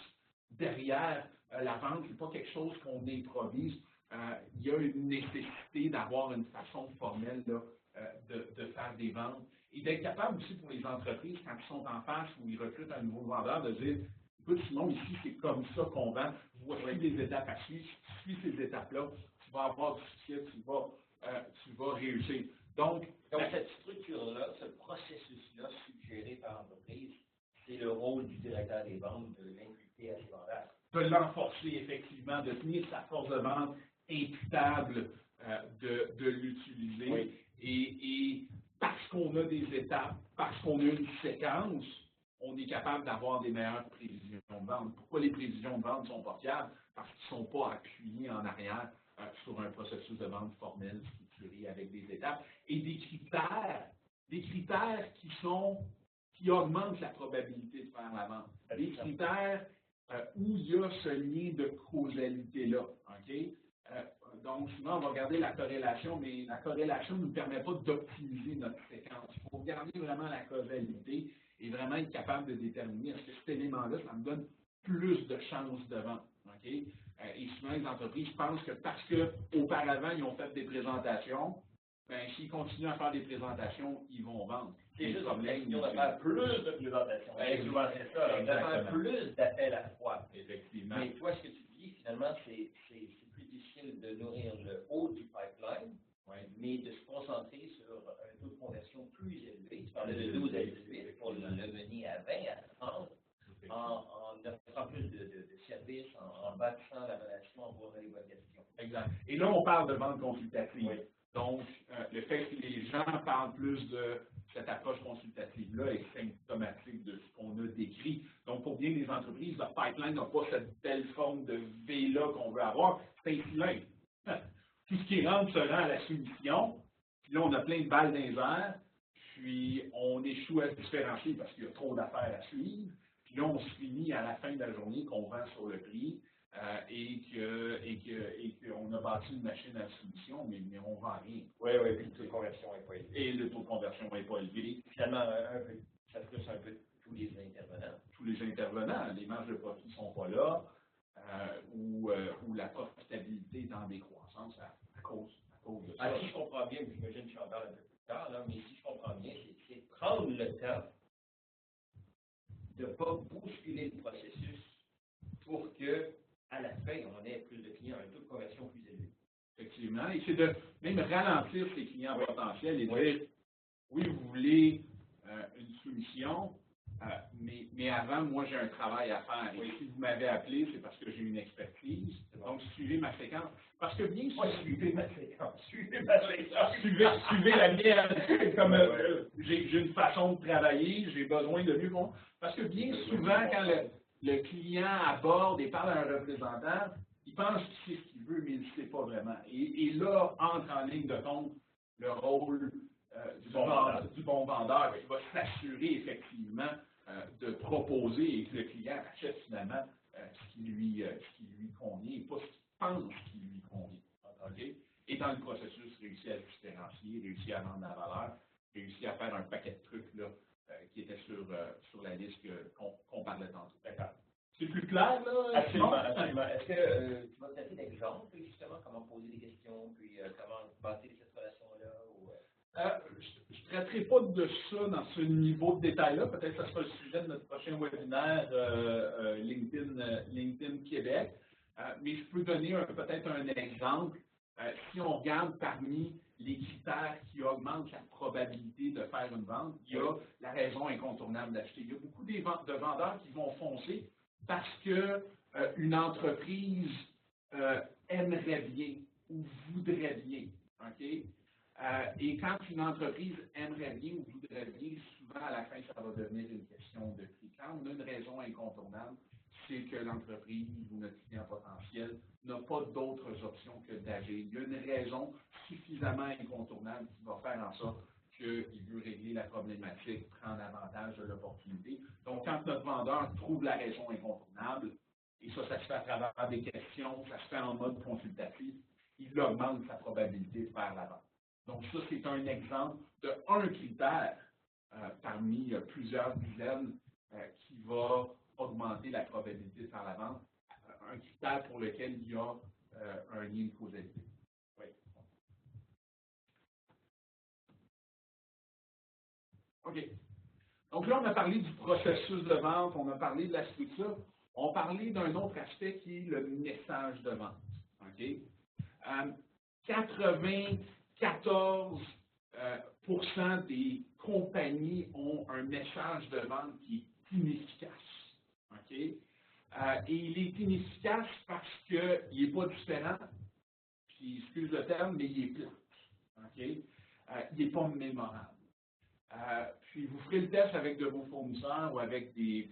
derrière la vente. Ce n'est pas quelque chose qu'on improvise. Il y a une nécessité d'avoir une façon formelle là, de faire des ventes et d'être capable aussi pour les entreprises, quand ils sont en face ou ils recrutent un nouveau vendeur, de dire écoute, Simon, ici, c'est comme ça qu'on vend. Voici les étapes à suivre. Si tu suis ces étapes-là, tu vas avoir du succès, tu vas réussir. Donc, cette structure-là, ce processus-là suggéré par l'entreprise, c'est le rôle du directeur des ventes de l'inculquer à ses vendeurs. De l'enforcer, effectivement, de tenir sa force de vente imputable, de l'utiliser. Oui. Et parce qu'on a des étapes, parce qu'on a une séquence, on est capable d'avoir des meilleures prévisions de vente. Pourquoi les prévisions de vente sont pas fiables? Parce qu'ils ne sont pas appuyés en arrière sur un processus de vente formel, structuré avec des étapes et des critères qui sont qui augmentent la probabilité de faire la vente. Des critères où il y a ce lien de causalité-là. OK? Donc, souvent, on va regarder la corrélation, mais la corrélation ne nous permet pas d'optimiser notre séquence. Il faut regarder vraiment la causalité et vraiment être capable de déterminer est-ce que cet élément-là, ça me donne plus de chances de vente. OK? Et souvent, les entreprises pensent que parce qu'auparavant, ils ont fait des présentations, ben, s'ils continuent à faire des présentations, ils vont vendre. C'est juste une question de faire plus de présentations. Souvent, c'est ça, de faire plus d'appels à froid. Effectivement. Mais toi, ce que tu dis, finalement, c'est plus difficile de nourrir le haut du pipeline, mais de se concentrer sur un taux de conversion plus élevé. Tu parlais de 12 à 18 pour le mener à 20 à 30 en offrant plus de services, en bâtissant la relation, en posant les bonnes questions. Exact. Et là, on parle de vente consultative. Oui. Donc, le fait que les gens parlent plus de cette approche consultative-là est symptomatique de ce qu'on a décrit. Donc, pour bien des entreprises, leur pipeline n'a pas cette belle forme de V-là qu'on veut avoir. C'est un cylindre. Tout ce qui rentre se rend à la soumission. Puis là, on a plein de balles dans les airs. Puis, on échoue à se différencier parce qu'il y a trop d'affaires à suivre. Puis là, on se finit à la fin de la journée qu'on vend sur le prix. Et qu'on a bâti une machine à soumission, mais on ne vend rien. Oui, puis le taux de conversion n'est pas élevé. Et le taux de conversion n'est pas élevé. Finalement, ça frustre un peu tous les intervenants. Tous les intervenants, les marges de profit ne sont pas là, ou la profitabilité est en décroissance à cause de ça. Si je comprends bien, puis j'imagine que tu en parles un peu plus tard, là, mais si je comprends bien, c'est prendre le temps de ne pas bousculer le processus pour que à la fin, on ait plus de clients, un taux de conversion plus élevé. Effectivement. Et c'est de même ralentir ces clients potentiels et dire, oui, vous voulez une solution, mais avant, moi, j'ai un travail à faire. Et si vous m'avez appelé, c'est parce que j'ai une expertise. Donc, suivez ma séquence. Parce que bien sûr, suivez ma séquence. Suivez ma séquence. Suivez la mienne. Comme j'ai une façon de travailler, j'ai besoin de mieux. Parce que bien souvent, quand le client aborde et parle à un représentant, il pense qu'il sait ce qu'il veut, mais il ne sait pas vraiment. Et là, entre en ligne de compte le rôle du bon vendeur qui va s'assurer effectivement de proposer et que le client achète finalement ce qui lui convient et pas ce qu'il pense qui lui convient. Okay? Et dans le processus, réussit à se différencier, réussit à vendre la valeur, réussit à faire un paquet de trucs là, qui étaient sur la liste qu'on parlait tantôt. D'accord. C'est plus clair, là? Absolument. Est-ce que tu vas te donner d'exemples, justement, comment poser des questions, puis comment bâtir cette relation-là? Je ne traiterai pas de ça dans ce niveau de détail-là. Peut-être que ça sera le sujet de notre prochain webinaire LinkedIn Québec. Mais je peux donner peut-être un exemple. Si on regarde parmi les critères qui augmentent la probabilité de faire une vente, il y a la raison incontournable d'acheter. Il y a beaucoup de vendeurs qui vont foncer parce qu'une entreprise aimerait bien ou voudrait bien. Okay? Et quand une entreprise aimerait bien ou voudrait bien, souvent à la fin, ça va devenir une question de prix. Quand on a une raison incontournable, c'est que l'entreprise ou notre client potentiel n'a pas d'autres options que d'agir. Il y a une raison suffisamment incontournable qui va faire en sorte qu'il veut régler la problématique, prendre avantage de l'opportunité. Donc, quand notre vendeur trouve la raison incontournable, et ça se fait à travers des questions, ça se fait en mode consultatif, il augmente sa probabilité de faire la vente. Donc, ça, c'est un exemple d'un critère parmi plusieurs dizaines qui va augmenter la probabilité de faire la vente, un critère pour lequel il y a un lien de causalité. Oui. OK. Donc là, on a parlé du processus de vente, on a parlé de la structure, on a parlé d'un autre aspect qui est le message de vente. OK? 94% des compagnies ont un message de vente qui est inefficace. Okay? Et il est inefficace parce qu'il n'est pas différent, puis excuse le terme, mais il est plat. Okay? Il n'est pas mémorable. Puis vous ferez le test avec de vos fournisseurs ou avec des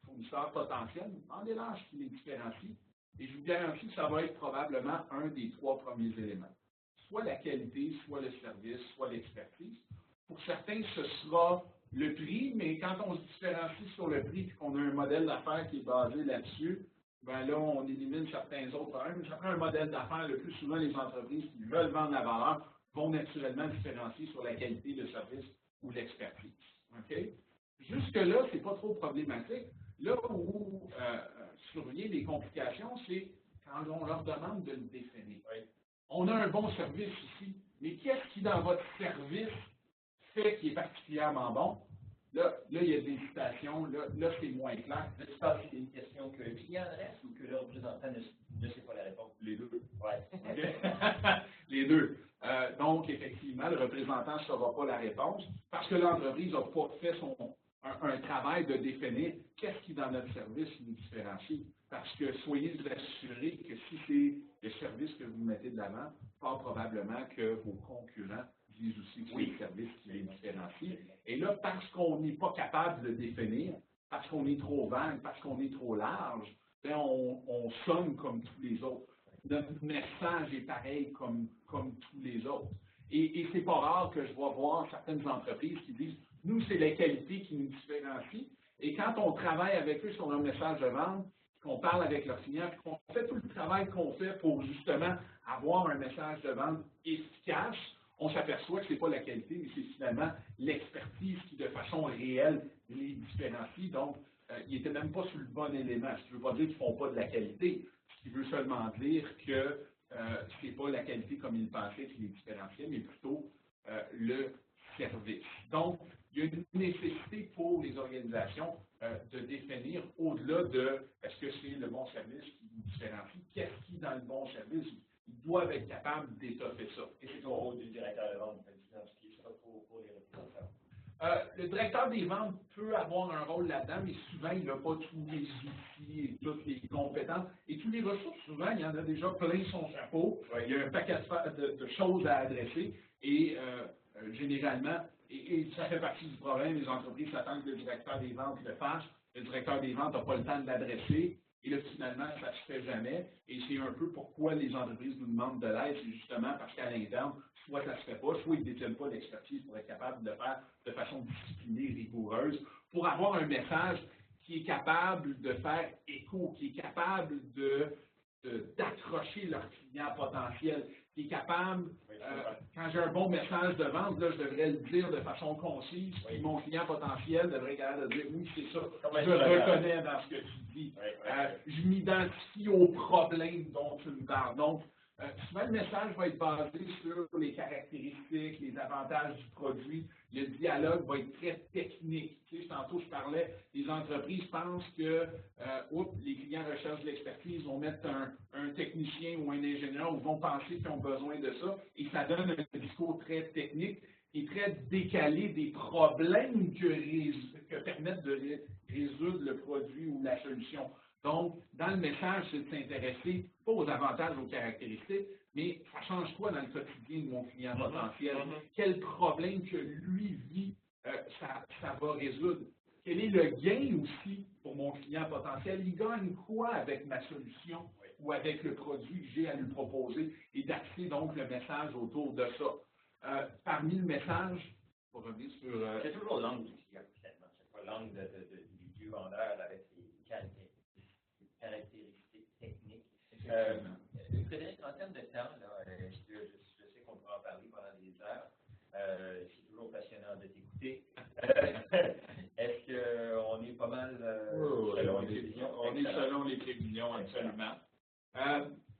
fournisseurs potentiels, demandez-leur ce qui les différencie, et je vous garantis que ça va être probablement un des 3 premiers éléments. Soit la qualité, soit le service, soit l'expertise. Pour certains, ce sera le prix, mais quand on se différencie sur le prix et qu'on a un modèle d'affaires qui est basé là-dessus, ben là, on élimine certains autres problèmes. Ça prend un modèle d'affaires. Le plus souvent, les entreprises qui veulent vendre la valeur vont naturellement différencier sur la qualité de service ou l'expertise. Okay? Jusque-là, ce n'est pas trop problématique. Là où surviennent les complications, c'est quand on leur demande de le définir. Oui. On a un bon service ici, mais qu'est-ce qui, dans votre service, fait qu'il est particulièrement bon? Là, il y a des citations, là c'est moins clair. Là, tu parles d'une question que le client adresse ou que le représentant ne sait pas la réponse? Les deux. Ouais. Okay. Les deux. Donc, effectivement, le représentant ne saura pas la réponse parce que l'entreprise n'a pas fait un travail de définir qu'est-ce qui, dans notre service, nous différencie. Parce que soyez assurés que si c'est le service que vous mettez de l'avant, fort probablement que vos concurrents disent aussi que c'est le service qui les différencie. Et là, parce qu'on n'est pas capable de le définir, parce qu'on est trop vague, parce qu'on est trop large, bien, on sonne comme tous les autres. Notre message est pareil comme tous les autres. Et c'est pas rare que je vais voir certaines entreprises qui disent « Nous, c'est la qualité qui nous différencie. » Et quand on travaille avec eux sur leur message de vente, qu'on parle avec leurs clients, puis qu'on fait tout le travail qu'on fait pour justement avoir un message de vente efficace, on s'aperçoit que ce n'est pas la qualité, mais c'est finalement l'expertise qui, de façon réelle, les différencie. Donc, ils n'étaient même pas sur le bon élément. Ce qui ne veut pas dire qu'ils ne font pas de la qualité. Ce qui veut seulement dire que ce n'est pas la qualité comme ils pensaient qui les différenciait, mais plutôt le service. Donc, il y a une nécessité pour les organisations de définir au-delà de est-ce que c'est le bon service qui vous différencie, qu'est-ce qui, dans le bon service, ils doivent être capables d'étoffer ça. Et c'est ton rôle du directeur de vente d'identifier ça pour les représentants. Le directeur des ventes peut avoir un rôle là-dedans, mais souvent, il n'a pas tous les outils et toutes les compétences. Et tous les ressources, souvent, il y en a déjà plein son chapeau. Il y a un paquet de choses à adresser. Et généralement, et ça fait partie du problème, les entreprises s'attendent que le directeur des ventes le fasse. Le directeur des ventes n'a pas le temps de l'adresser. Et là, finalement, ça ne se fait jamais. Et c'est un peu pourquoi les entreprises nous demandent de l'aide. C'est justement parce qu'à l'interne, soit ça ne se fait pas, soit ils ne détiennent pas l'expertise pour être capable de le faire de façon disciplinée, rigoureuse, pour avoir un message qui est capable de faire écho, qui est capable d'accrocher leurs clients potentiels, qui est capable, quand j'ai un bon message de vente, là, je devrais le dire de façon concise, puis mon client potentiel devrait être capable de dire oui, c'est ça, je reconnais dans ce que tu dis. Je m'identifie aux problèmes dont tu me parles. Donc, souvent, le message va être basé sur les caractéristiques, les avantages du produit. Le dialogue va être très technique. Tu sais, tantôt, je parlais, les entreprises pensent que les clients recherchent de l'expertise, vont mettre un technicien ou un ingénieur ou vont penser qu'ils ont besoin de ça. Et ça donne un discours très technique et très décalé des problèmes que permettent de résoudre le produit ou la solution. Donc, dans le message, c'est de s'intéresser pas aux avantages, aux caractéristiques, mais ça change quoi dans le quotidien de mon client potentiel? Quel problème que lui vit, ça va résoudre? Quel est le gain aussi pour mon client potentiel? Il gagne quoi avec ma solution ou avec le produit que j'ai à lui proposer? Et d'axer donc le message autour de ça. Parmi le message, pour revenir sur... C'est toujours l'angle du client, finalement. C'est pas l'angle du vendeur avec les caractéristiques techniques. Frédéric, en termes de temps, là, je sais qu'on pourra en parler pendant des heures. C'est toujours passionnant de t'écouter. Est-ce qu'on est pas mal selon les prévisions? On est selon les prévisions, absolument.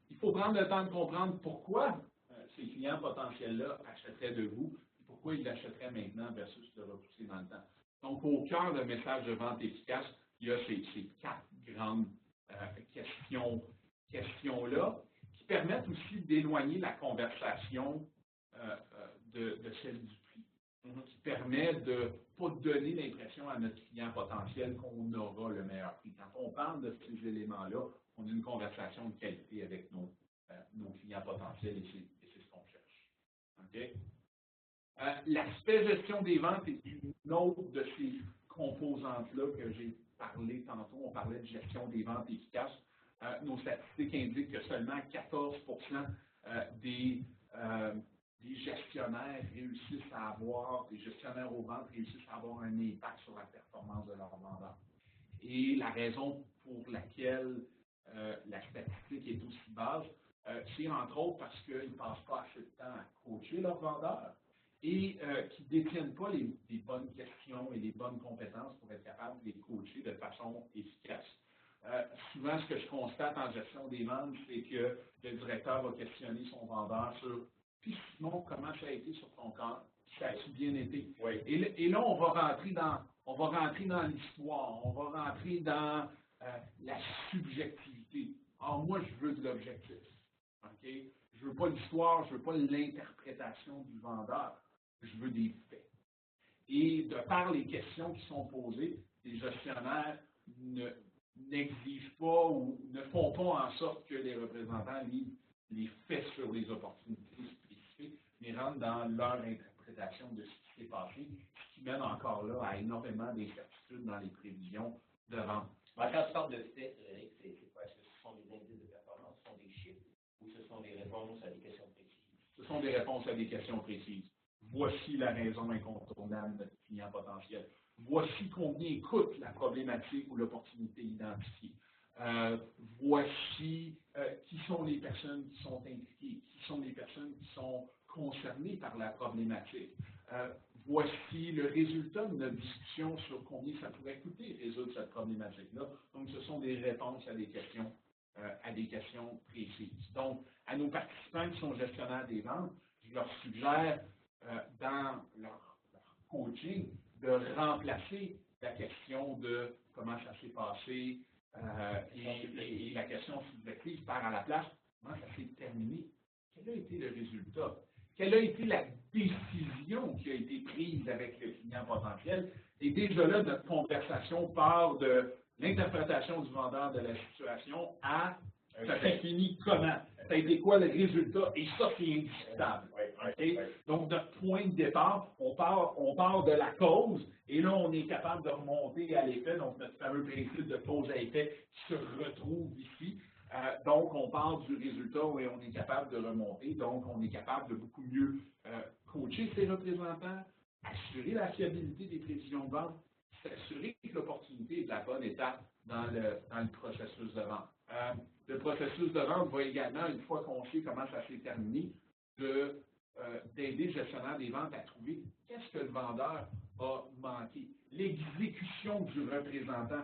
Il faut prendre le temps de comprendre pourquoi ces clients potentiels-là achèteraient de vous, et pourquoi ils l'achèteraient maintenant versus de repousser dans le temps. Donc, au cœur d'un message de vente efficace, il y a ces 4 grandes questions-là qui permettent aussi d'éloigner la conversation de celle du prix, qui permet de ne pas donner l'impression à notre client potentiel qu'on aura le meilleur prix. Quand on parle de ces éléments-là, on a une conversation de qualité avec nos clients potentiels et c'est ce qu'on cherche. Okay? L'aspect gestion des ventes est une autre de ces composantes-là que j'ai parlé tantôt. On parlait de gestion des ventes efficaces. Nos statistiques indiquent que seulement 14% des les gestionnaires réussissent à avoir, les gestionnaires aux ventes réussissent à avoir un impact sur la performance de leurs vendeurs. Et la raison pour laquelle la statistique est aussi basse, c'est entre autres parce qu'ils ne passent pas assez de temps à coacher leurs vendeurs et qui ne détiennent pas les bonnes questions et les bonnes compétences pour être capables de les coacher de façon efficace. Souvent, ce que je constate en gestion des ventes, c'est que le directeur va questionner son vendeur sur « Puis Simon, comment ça a été sur ton corps? Ça a-tu bien été? » Oui. Et là, on va rentrer dans l'histoire, on va rentrer dans la subjectivité. Alors, moi, je veux de l'objectif. Okay? Je ne veux pas l'histoire, je ne veux pas l'interprétation du vendeur. Je veux des faits. Et de par les questions qui sont posées, les gestionnaires n'exigent pas ou ne font pas en sorte que les représentants livrent les faits sur les opportunités spécifiques, mais rentrent dans leur interprétation de ce qui s'est passé, ce qui mène encore là à énormément d'incertitudes dans les prévisions de vente. Quand tu parles de faits, Eric, c'est quoi? Est-ce que ce sont des indices de performance, ce sont des chiffres, ou ce sont des réponses à des questions précises? Ce sont des réponses à des questions précises. Voici la raison incontournable de notre client potentiel. Voici combien coûte la problématique ou l'opportunité identifiée. Voici qui sont les personnes qui sont impliquées, qui sont les personnes qui sont concernées par la problématique. Voici le résultat de notre discussion sur combien ça pourrait coûter résoudre cette problématique-là. Donc, ce sont des réponses à des questions précises. Donc, à nos participants qui sont gestionnaires des ventes, je leur suggère dans leur coaching de remplacer la question de comment ça s'est passé et la question subjective par à la place comment ça s'est terminé. Quel a été le résultat? Quelle a été la décision qui a été prise avec le client potentiel? Et déjà là, notre conversation part de l'interprétation du vendeur de la situation à ça s'est fini comment? Ça a été quoi le résultat? Et ça, c'est indiscutable. Okay? Donc, notre point de départ, on part de la cause, et là, on est capable de remonter à l'effet. Donc, notre fameux principe de cause à effet se retrouve ici. Donc, on part du résultat et on est capable de remonter. Donc, on est capable de beaucoup mieux coacher ses représentants, assurer la fiabilité des prévisions de vente, s'assurer que l'opportunité est de la bonne étape dans le processus de vente. Le processus de vente va également, une fois qu'on sait comment ça s'est terminé, d'aider le gestionnaire des ventes à trouver qu'est-ce que le vendeur a manqué. L'exécution du représentant.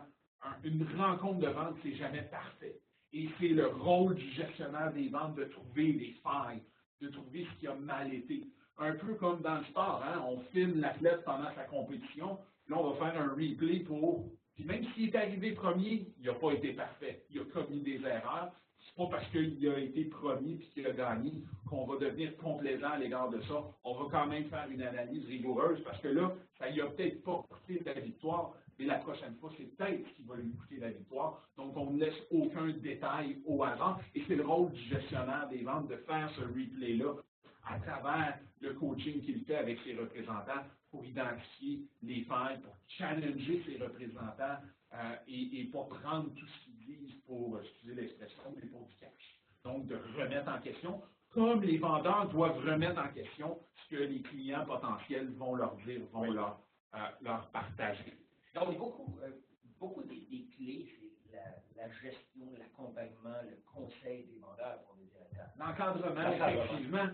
Une rencontre de vente, c'est jamais parfait. Et c'est le rôle du gestionnaire des ventes de trouver les failles, de trouver ce qui a mal été. Un peu comme dans le sport, hein? On filme l'athlète pendant sa compétition, là on va faire un replay pour... Puis même s'il est arrivé premier, il n'a pas été parfait. Il a commis des erreurs. C'est pas parce qu'il a été premier et qu'il a gagné qu'on va devenir complaisant à l'égard de ça. On va quand même faire une analyse rigoureuse parce que là, ça lui a peut-être pas coûté la victoire, mais la prochaine fois, c'est peut-être ce qui va lui coûter la victoire. Donc, on ne laisse aucun détail au hasard. Et c'est le rôle du gestionnaire des ventes de faire ce replay-là à travers le coaching qu'il fait avec ses représentants pour identifier les failles, pour challenger ses représentants et pas prendre tout ce qu'ils disent pour, excusez l'expression, mais pour du cash. Donc, de remettre en question, comme les vendeurs doivent remettre en question ce que les clients potentiels vont leur dire, vont leur partager. Donc, beaucoup des clés, c'est la gestion, l'accompagnement, le conseil des vendeurs pour les directeurs. L'encadrement, effectivement.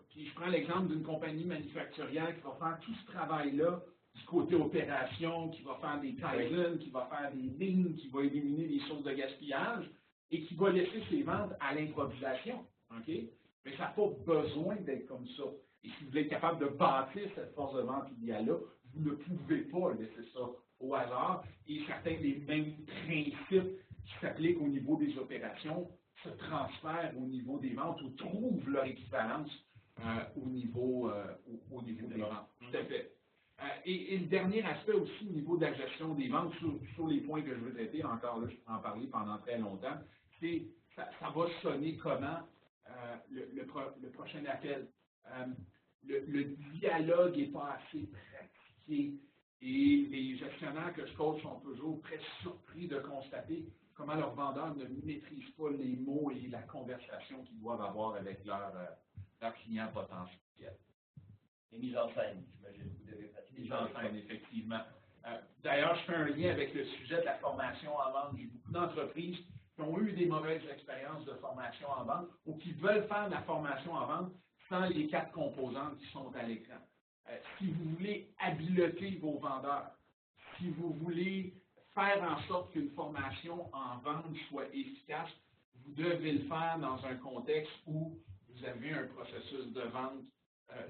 Puis je prends l'exemple d'une compagnie manufacturière qui va faire tout ce travail-là du côté opération, qui va faire des Kaizen, qui va faire des lignes, qui va éliminer les sources de gaspillage et qui va laisser ses ventes à l'improvisation. Okay? Mais ça n'a pas besoin d'être comme ça. Et si vous êtes capable de bâtir cette force de vente idéale-là, vous ne pouvez pas laisser ça au hasard. Et certains des mêmes principes qui s'appliquent au niveau des opérations se transfèrent au niveau des ventes ou trouvent leur équivalence au niveau des ventes. Tout à fait. Et le dernier aspect aussi au niveau de la gestion des ventes, sur les points que je veux traiter, encore là, je peux en parler pendant très longtemps, c'est ça va sonner comment le prochain appel. Le dialogue n'est pas assez pratiqué et les gestionnaires que je coach sont toujours très surpris de constater comment leurs vendeurs ne maîtrisent pas les mots et la conversation qu'ils doivent avoir avec leurs clients potentiels. Et mise en scène, j'imagine que vous devez pratiquer. Mise en scène, effectivement. D'ailleurs, je fais un lien avec le sujet de la formation en vente. J'ai beaucoup d'entreprises qui ont eu des mauvaises expériences de formation en vente ou qui veulent faire de la formation en vente sans les 4 composantes qui sont à l'écran. Si vous voulez habileter vos vendeurs, si vous voulez faire en sorte qu'une formation en vente soit efficace, vous devez le faire dans un contexte où vous avez un processus de vente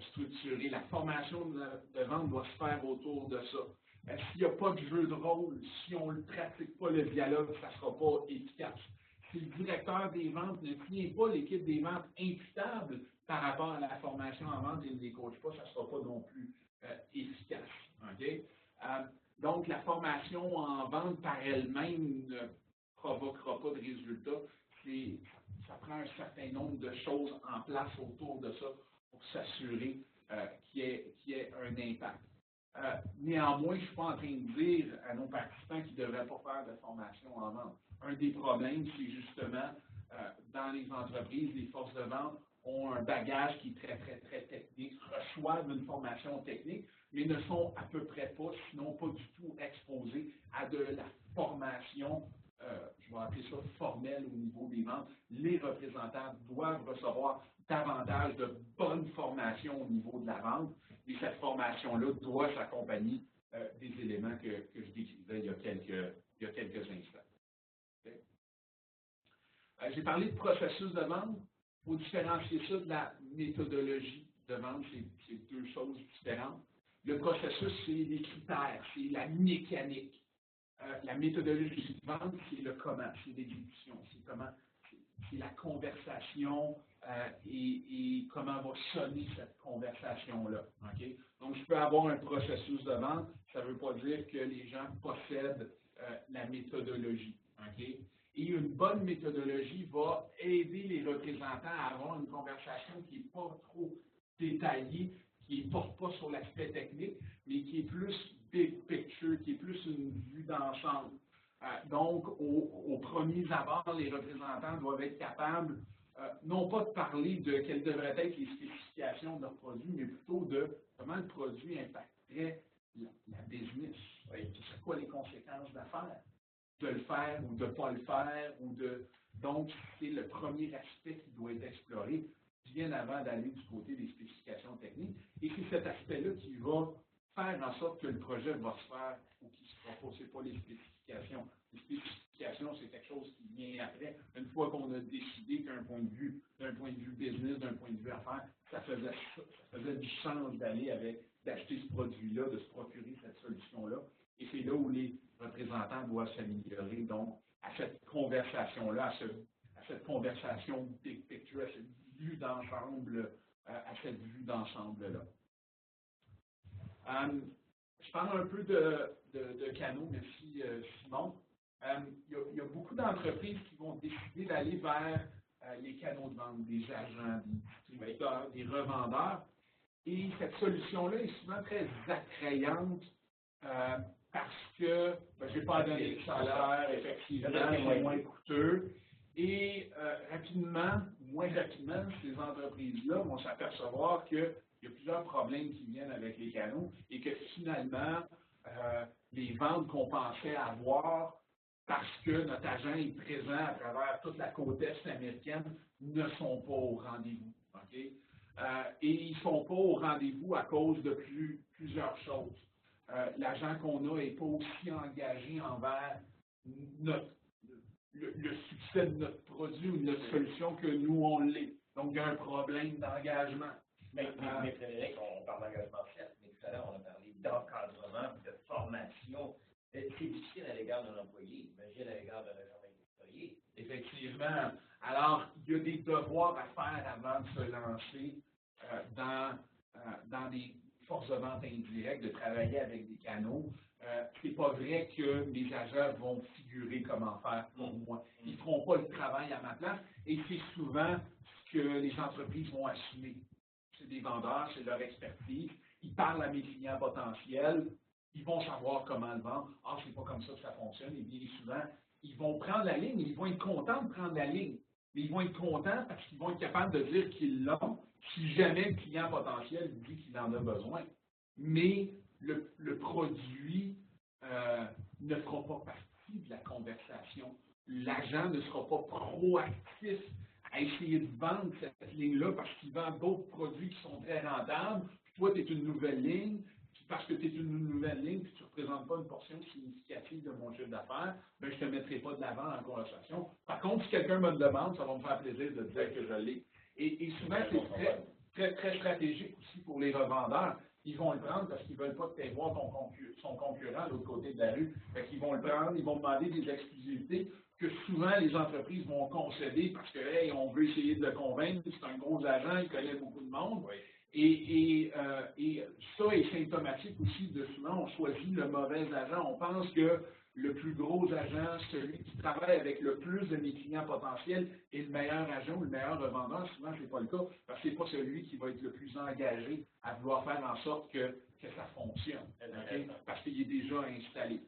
structuré. La formation de vente doit se faire autour de ça. S'il n'y a pas de jeu de rôle, si on ne pratique pas le dialogue, ça ne sera pas efficace. Si le directeur des ventes ne tient pas l'équipe des ventes imputable par rapport à la formation en vente et ne les coach pas, ça ne sera pas non plus efficace. Okay? Donc, la formation en vente par elle-même ne provoquera pas de résultats. Ça prend un certain nombre de choses en place autour de ça pour s'assurer qu'il y ait un impact. Néanmoins, je ne suis pas en train de dire à nos participants qu'ils ne devraient pas faire de formation en vente. Un des problèmes, c'est justement, dans les entreprises, les forces de vente ont un bagage qui est très technique, reçoivent une formation technique, mais ne sont à peu près pas, sinon pas du tout exposés à de la formation, je vais appeler ça formelle au niveau des ventes. Les représentants doivent recevoir davantage de bonnes formations au niveau de la vente, et cette formation-là doit s'accompagner des éléments que je décrivais il y a quelques instants. Okay? J'ai parlé de processus de vente. Il faut différencier ça de la méthodologie de vente, c'est 2 choses différentes. Le processus, c'est les critères, c'est la mécanique. La méthodologie de vente, c'est le comment, c'est l'exécution, c'est la conversation et comment va sonner cette conversation-là. Okay? Donc, je peux avoir un processus de vente, ça ne veut pas dire que les gens possèdent la méthodologie. Okay? Et une bonne méthodologie va aider les représentants à avoir une conversation qui n'est pas trop détaillée, qui ne porte pas sur l'aspect technique, mais qui est plus big picture, qui est plus une vue d'ensemble. Donc, au premier abord, les représentants doivent être capables, non pas de parler de quelles devraient être les spécifications de leur produit, mais plutôt de comment le produit impacterait la business. Oui. C'est quoi les conséquences d'affaires? De le faire ou de ne pas le faire. Donc, c'est le premier aspect qui doit être exploré bien avant d'aller du côté des spécifications techniques. Et c'est cet aspect-là qui va faire en sorte que le projet va se faire ou qui ne se fera pas. Ce n'est pas les spécifications. Les spécifications, c'est quelque chose qui vient après. Une fois qu'on a décidé d'un point de vue business, d'un point de vue affaires, ça faisait du sens d'acheter ce produit-là, de se procurer cette solution-là. Et c'est là où les représentants doivent s'améliorer, donc, à cette conversation-là, à cette conversation big picture, à cette vue d'ensemble, là. Je parle un peu de canaux, merci Simon. Il y a beaucoup d'entreprises qui vont décider d'aller vers les canaux de vente, des agents, des distributeurs, des revendeurs. Et cette solution-là est souvent très attrayante parce que je n'ai pas à donner de salaire, effectivement, c'est moins coûteux. Et moins rapidement, ces entreprises-là vont s'apercevoir qu'il y a plusieurs problèmes qui viennent avec les canaux et que finalement, les ventes qu'on pensait avoir, parce que notre agent est présent à travers toute la côte est américaine, ne sont pas au rendez-vous. Okay? Et ils ne sont pas au rendez-vous à cause de plusieurs choses. L'agent qu'on a n'est pas aussi engagé envers le succès de notre produit ou de notre solution que nous, on l'est. Donc, il y a un problème d'engagement. Mais Frédéric, on parle d'engagement, certes, mais tout à l'heure, on a parlé d'encadrement, de formation. C'est difficile à l'égard d'un employé, imagine à l'égard d'un agent employé. Effectivement. Alors, il y a des devoirs à faire avant de se lancer dans des forces de vente indirectes, de travailler avec des canaux. C'est pas vrai que mes agents vont figurer comment faire pour moi. Ils ne feront pas le travail à ma place et c'est souvent ce que les entreprises vont assumer. C'est des vendeurs, c'est leur expertise. Ils parlent à mes clients potentiels, ils vont savoir comment le vendre. Ah, c'est pas comme ça que ça fonctionne. Et bien souvent, ils vont prendre la ligne, ils vont être contents de prendre la ligne. Mais ils vont être contents parce qu'ils vont être capables de dire qu'ils l'ont, si jamais le client potentiel dit qu'il en a besoin. Mais le produit ne fera pas partie de la conversation. L'agent ne sera pas proactif à essayer de vendre cette ligne-là parce qu'il vend d'autres produits qui sont très rentables. Puis toi, tu es une nouvelle ligne. Puis parce que tu es une nouvelle ligne et tu ne représentes pas une portion significative de mon chiffre d'affaires, ben, je ne te mettrai pas de l'avant en conversation. Par contre, si quelqu'un me le demande, ça va me faire plaisir de dire que je l'ai. Et souvent, c'est très stratégique aussi pour les revendeurs. Ils vont le prendre parce qu'ils ne veulent pas que tu ailles voir son concurrent à l'autre côté de la rue. Fait qu'ils vont le prendre, ils vont demander des exclusivités que souvent les entreprises vont concéder parce que hey, on veut essayer de le convaincre, c'est un gros agent, il connaît beaucoup de monde. Oui. Et ça est symptomatique aussi de souvent on choisit le mauvais agent. On pense que le plus gros agent, celui qui travaille avec le plus de mes clients potentiels, est le meilleur agent ou le meilleur revendeur. Souvent, ce n'est pas le cas, parce que ce n'est pas celui qui va être le plus engagé à vouloir faire en sorte que ça fonctionne, okay? Parce qu'il est déjà installé.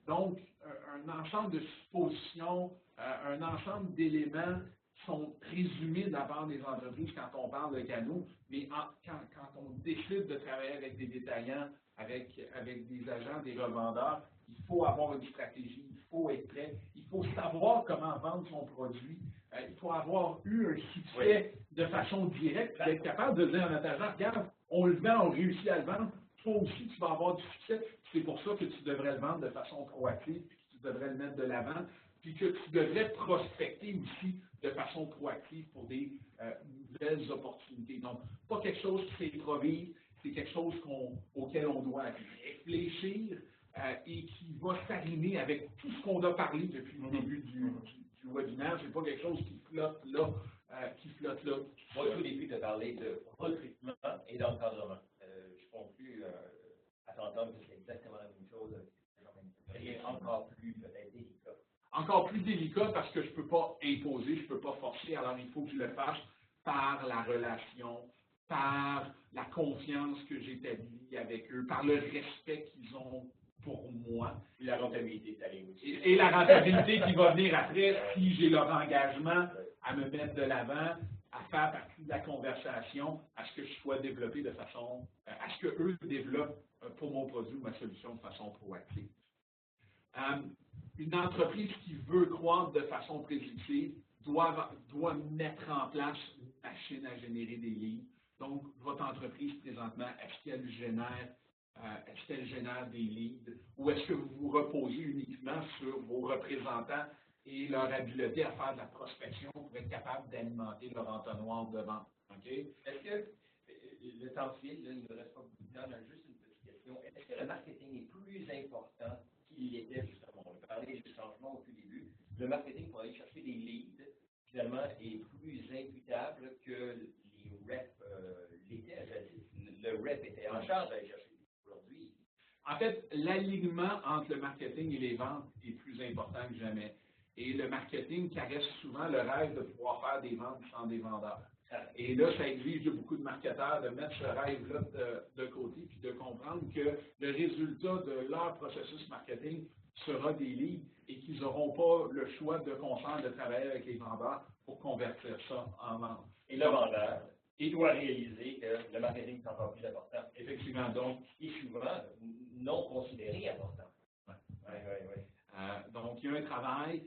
Donc, un ensemble de suppositions, un ensemble d'éléments sont présumés de la part des entreprises quand on parle de canaux, mais quand on décide de travailler avec des détaillants, avec des agents, des revendeurs, il faut avoir une stratégie, il faut être prêt, il faut savoir comment vendre son produit, il faut avoir eu un succès de façon directe, puis être capable de dire à notre agent, regarde, on le vend, on réussit à le vendre, toi aussi tu vas avoir du succès, c'est pour ça que tu devrais le vendre de façon proactive, puis que tu devrais le mettre de l'avant, puis que tu devrais prospecter aussi de façon proactive pour des nouvelles opportunités. Donc, pas quelque chose qui s'improvise, c'est quelque chose auquel on doit réfléchir et qui va s'aligner avec tout ce qu'on a parlé depuis le début du webinaire. C'est pas quelque chose qui flotte là. Moi, au début, de parler de recrutement et d'encadrement. Je conclue à t'entendre que c'est exactement la même chose. Et encore plus peut-être délicat. Encore plus délicat parce que je ne peux pas imposer, je ne peux pas forcer, alors il faut que je le fasse par la relation, par la confiance que j'établis avec eux, par le respect qu'ils ont pour moi. Et la rentabilité de ta ligne aussi. Et la rentabilité qui va venir après si j'ai leur engagement à me mettre de l'avant, à faire partie de la conversation, à ce que je sois développé de façon, à ce qu'eux développent pour mon produit ou ma solution de façon proactive. Une entreprise qui veut croître de façon prédictive doit mettre en place une machine à générer des leads. Donc, votre entreprise présentement, est-ce qu'elle génère des leads ou est-ce que vous vous reposez uniquement sur vos représentants et leur habileté à faire de la prospection pour être capable d'alimenter leur entonnoir de vente? Okay? Est-ce que le temps file, il ne nous reste pas beaucoup de temps, mais juste une petite question. Est-ce que le marketing est plus important qu'il l'était justement? On a parlé du changement au tout début. Le marketing pour aller chercher des leads, finalement, est plus imputable que les reps l'étaient jadis. Le rep était en charge d'aller chercher des leads. Aujourd'hui. En fait, l'alignement entre le marketing et les ventes est plus important que jamais. Et le marketing caresse souvent le rêve de pouvoir faire des ventes sans des vendeurs. Et là, ça exige de beaucoup de marketeurs de mettre ce rêve-là de côté puis de comprendre que le résultat de leur processus marketing sera des leads et qu'ils n'auront pas le choix de conscience de travailler avec les vendeurs pour convertir ça en vente. Et le vendeur, il doit réaliser que le marketing est encore plus important. Effectivement, donc. Et souvent, non considéré important. Donc, il y a un travail,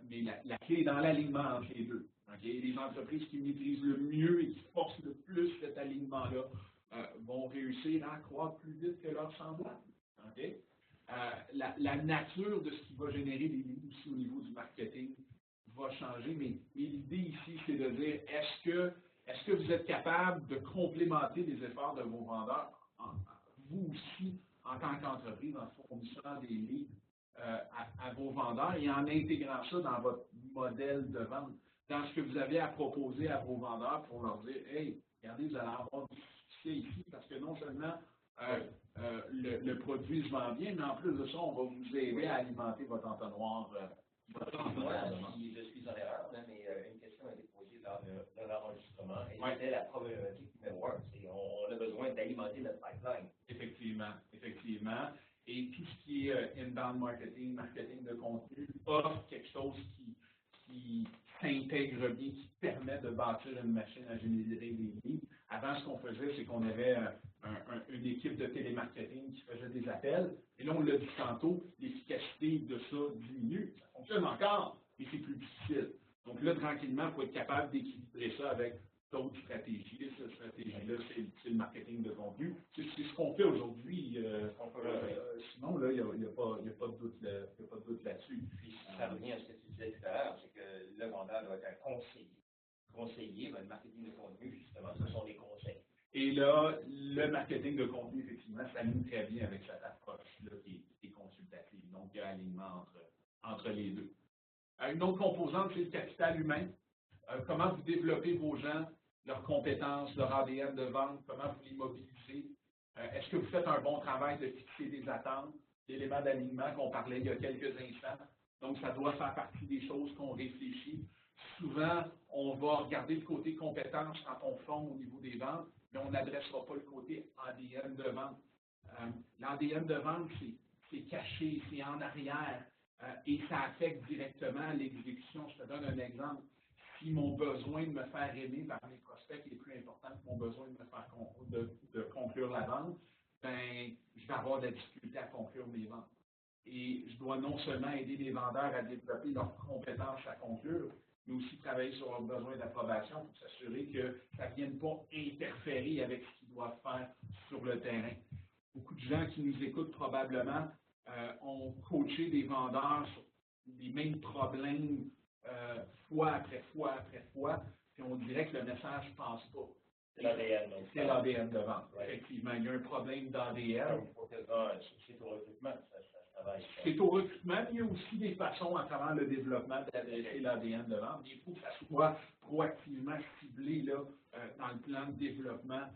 mais la clé est dans l'alignement entre les deux. Okay? Les entreprises qui maîtrisent le mieux et qui forcent le plus cet alignement-là vont réussir à croître plus vite que leurs semblables. Okay? La nature de ce qui va générer des leads aussi au niveau du marketing va changer, mais l'idée ici, c'est de dire, est-ce que vous êtes capable de complémenter les efforts de vos vendeurs, vous aussi, en tant qu'entreprise, en fournissant des leads à vos vendeurs et en intégrant ça dans votre modèle de vente, dans ce que vous avez à proposer à vos vendeurs pour leur dire, hey, regardez, vous allez avoir du succès ici parce que non seulement le produit se vend bien, mais en plus de ça, on va vous aider à alimenter votre entonnoir. Je suis en erreur, mais une question a été posée lors de l'enregistrement et c'était la problématique numéro 1. On a besoin d'alimenter notre pipeline. Effectivement. Et tout ce qui est inbound marketing, marketing de contenu, offre quelque chose qui s'intègre bien, qui permet de bâtir une machine à générer des leads. Avant, ce qu'on faisait, c'est qu'on avait une équipe de télémarketing qui faisait des appels. Et là, on l'a dit tantôt, l'efficacité de ça diminue. Ça fonctionne encore, mais c'est plus difficile. Donc là, tranquillement, il faut être capable d'équilibrer ça avec d'autres stratégies. Cette stratégie-là, c'est le marketing de contenu. C'est ce qu'on fait aujourd'hui. Sinon, là, il n'y a pas de doute là-dessus. Puis ça revient à ce que tu disais tout à l'heure, c'est que le vendeur doit être un conseiller, le marketing de contenu, justement, ce sont des conseils. Et là, le marketing de contenu, effectivement, s'aligne très bien avec cette approche-là qui est consultative. Donc, il y a un alignement entre les deux. Une autre composante, c'est le capital humain. Comment vous développez vos gens, leurs compétences, leur ADN de vente, comment vous les mobilisez. Est-ce que vous faites un bon travail de fixer des attentes, d'éléments d'alignement qu'on parlait il y a quelques instants. Donc, ça doit faire partie des choses qu'on réfléchit. Souvent, on va regarder le côté compétence quand on forme au niveau des ventes, mais on n'adressera pas le côté ADN de vente. L'ADN de vente, c'est caché, c'est en arrière, et ça affecte directement l'exécution. Je te donne un exemple. Si mon besoin de me faire aimer par mes prospects est plus important que mon besoin de me faire de conclure la vente, ben, je vais avoir de la difficulté à conclure mes ventes. Et je dois non seulement aider les vendeurs à développer leurs compétences à conclure, mais aussi travailler sur leurs besoins d'approbation pour s'assurer que ça ne vienne pas interférer avec ce qu'ils doivent faire sur le terrain. Beaucoup de gens qui nous écoutent probablement ont coaché des vendeurs sur les mêmes problèmes fois après fois après fois, puis on dirait que le message ne passe pas. C'est l'ADN. C'est l'ADN de vente. Ouais. Effectivement, il y a un problème d'ADN. C'est au recrutement que ça travaille. C'est au recrutement, mais il y a aussi des façons à travers le développement d'adresser l'ADN de vente. Il faut que ça soit proactivement ciblé là, dans le plan de développement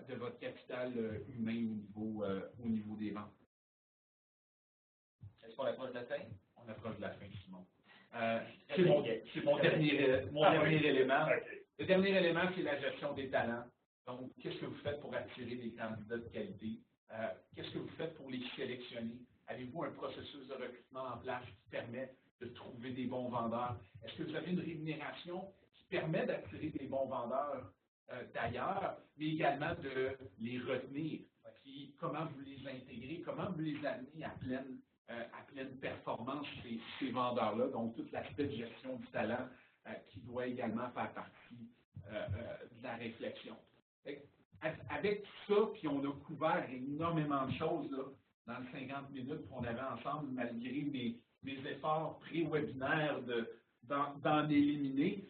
de votre capital humain au niveau des ventes. Est-ce qu'on approche de la fin? On approche de la fin, Simon. C'est mon dernier élément. Okay. Le dernier élément, c'est la gestion des talents. Donc, qu'est-ce que vous faites pour attirer des candidats de qualité? Qu'est-ce que vous faites pour les sélectionner? Avez-vous un processus de recrutement en place qui permet de trouver des bons vendeurs? Est-ce que vous avez une rémunération qui permet d'attirer des bons vendeurs d'ailleurs, mais également de les retenir? Puis, comment vous les intégrez? Comment vous les amenez à pleine performance, ces vendeurs-là? Donc, tout l'aspect de gestion du talent qui doit également faire partie de la réflexion. Avec tout ça, puis on a couvert énormément de choses là, dans les 50 minutes qu'on avait ensemble, malgré mes efforts pré-webinaires d'en éliminer.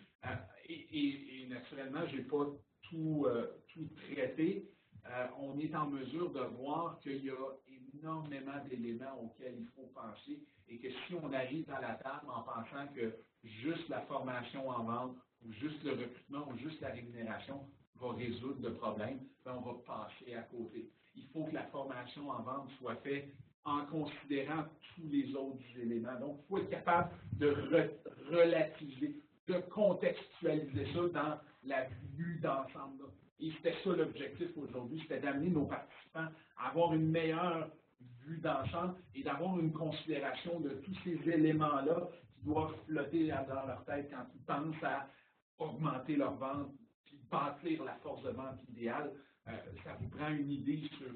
Et naturellement, je n'ai pas tout traité. On est en mesure de voir qu'il y a énormément d'éléments auxquels il faut penser et que si on arrive à la table en pensant que juste la formation en vente ou juste le recrutement ou juste la rémunération va résoudre le problème, ben on va passer à côté. Il faut que la formation en vente soit faite en considérant tous les autres éléments. Donc, il faut être capable de relativiser, de contextualiser ça dans la vue d'ensemble. Et c'était ça l'objectif aujourd'hui, c'était d'amener nos participants à avoir une meilleure vue d'ensemble et d'avoir une considération de tous ces éléments-là qui doivent flotter dans leur tête quand ils pensent à augmenter leur vente, puis bâtir la force de vente idéale. Ça vous prend une idée sur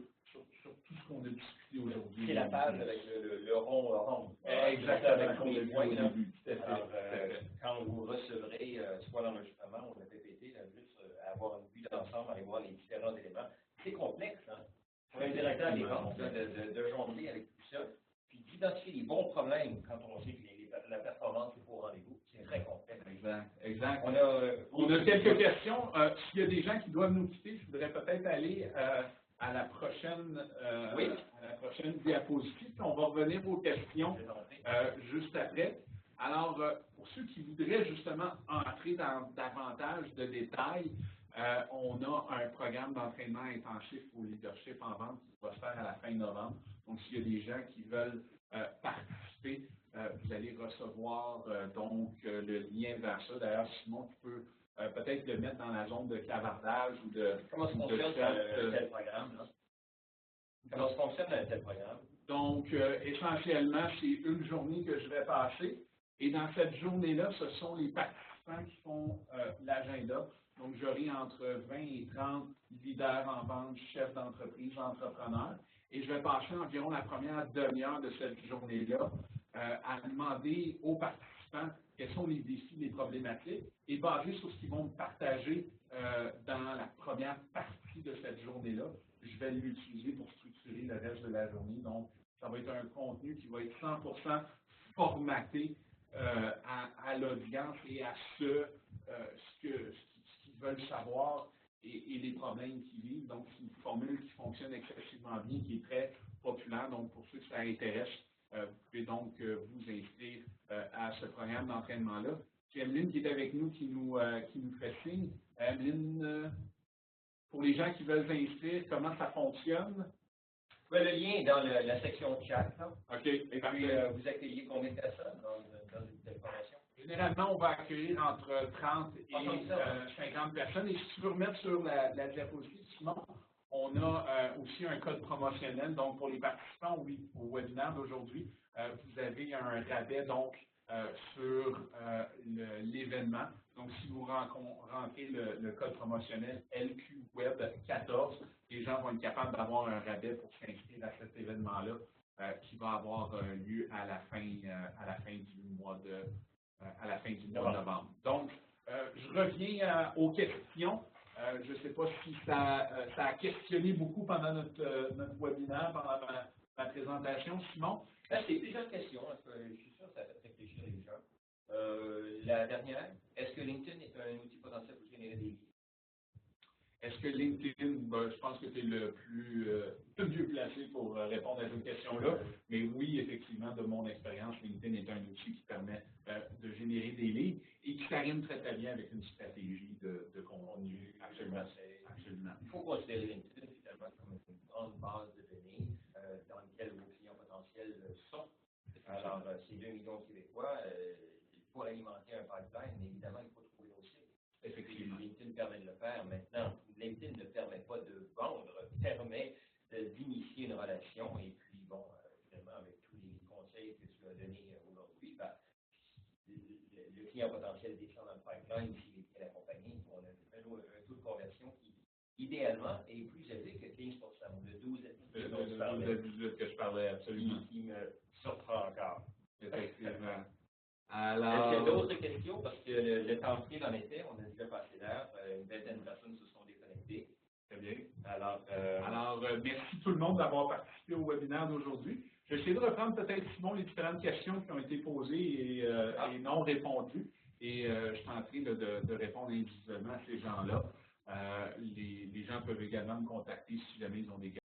tout ce qu'on a discuté aujourd'hui. C'est la table avec le rond. Exactement. Avec les points au début. Alors, quand vous recevrez, soit l'enregistrement ou le PPT, juste avoir une vue d'ensemble, aller voir les différents éléments. C'est complexe, hein? Pour un directeur des ventes, de jongler avec tout ça, puis d'identifier les bons problèmes quand on sait que la performance est au rendez-vous. C'est très complexe. Exact. On a quelques questions. S'il y a des gens qui doivent nous quitter, je voudrais peut-être aller à la prochaine diapositive. On va revenir aux questions juste après. Alors, pour ceux qui voudraient justement entrer dans davantage de détails, on a un programme d'entraînement intensif au leadership en vente qui va se faire à la fin novembre. Donc, s'il y a des gens qui veulent participer, vous allez recevoir donc le lien vers ça. D'ailleurs, Simon, tu peux peut-être le mettre dans la zone de clavardage ou de... Comment se fonctionne tel programme? Comment se fonctionne un tel programme? Donc, essentiellement, c'est une journée que je vais passer. Et dans cette journée-là, ce sont les participants qui font l'agenda. Donc, j'aurai entre 20 et 30 leaders en vente, chefs d'entreprise, entrepreneurs. Et je vais passer environ la première demi-heure de cette journée-là à demander aux participants quels sont les défis, les problématiques, et basé sur ce qu'ils vont me partager dans la première partie de cette journée-là, je vais l'utiliser pour structurer le reste de la journée. Donc, ça va être un contenu qui va être 100% formaté à l'audience et à ce qu'ils veulent savoir et les problèmes qu'ils vivent. Donc, c'est une formule qui fonctionne excessivement bien, qui est très populaire. Donc, pour ceux que ça intéresse, vous pouvez donc vous inscrire à ce programme d'entraînement-là. C'est Emeline qui est avec nous, qui nous fait signe. Emeline, pour les gens qui veulent s'inscrire, comment ça fonctionne? Le lien est dans la section chat. Là. OK. Et puis, vous accueillez combien de personnes dans cette formation? Généralement, on va accueillir entre 30 et 50 personnes. Et si tu veux remettre sur la diapositive, Simon, on a aussi un code promotionnel. Donc, pour les participants au webinaire d'aujourd'hui, vous avez un rabais donc sur l'événement. Donc, si vous rentrez le code promotionnel LQWeb14, les gens vont être capables d'avoir un rabais pour s'inscrire à cet événement-là qui va avoir lieu à la fin du mois de novembre. Donc, je reviens aux questions. Je ne sais pas si ça a questionné beaucoup pendant notre webinaire, pendant ma présentation, Simon. C'est plusieurs questions. Je suis sûr que ça fait réfléchir les gens. La dernière, est-ce que LinkedIn est un outil potentiel pour générer des leads? Est-ce que LinkedIn, je pense que tu es le mieux placé pour répondre à cette question-là, mais oui, effectivement, de mon expérience, LinkedIn est un outil qui permet de générer des leads et qui s'arrime très très bien avec une stratégie de contenu. Absolument. Il faut considérer LinkedIn finalement comme une grande base de données dans laquelle vos clients potentiels sont. Alors, ces 2 millions de Québécois, pour alimenter un pipeline, évidemment, il faut trouver nos cibles. Effectivement. LinkedIn permet de le faire maintenant. LinkedIn ne permet pas de vendre, permet d'initier une relation. Et puis, bon, finalement, avec tous les conseils que tu as donnés aujourd'hui, le client potentiel descend dans le pipeline s'il est bien accompagné. On a un taux de conversion qui, idéalement, est plus élevé que 15%, le 12 à 18 que je parlais, absolument. Qui me surprend encore. Effectivement. Alors... Est-ce qu'il y a d'autres questions? Parce que le temps pris en était, on a déjà passé l'heure, une vingtaine de personnes se sont déconnectées. Très bien. Alors, merci tout le monde d'avoir participé au webinaire d'aujourd'hui. Je vais essayer de reprendre peut-être, Simon, les différentes questions qui ont été posées et non répondues. Et je tenterai de répondre individuellement à ces gens-là. Les gens peuvent également me contacter si jamais ils ont des questions.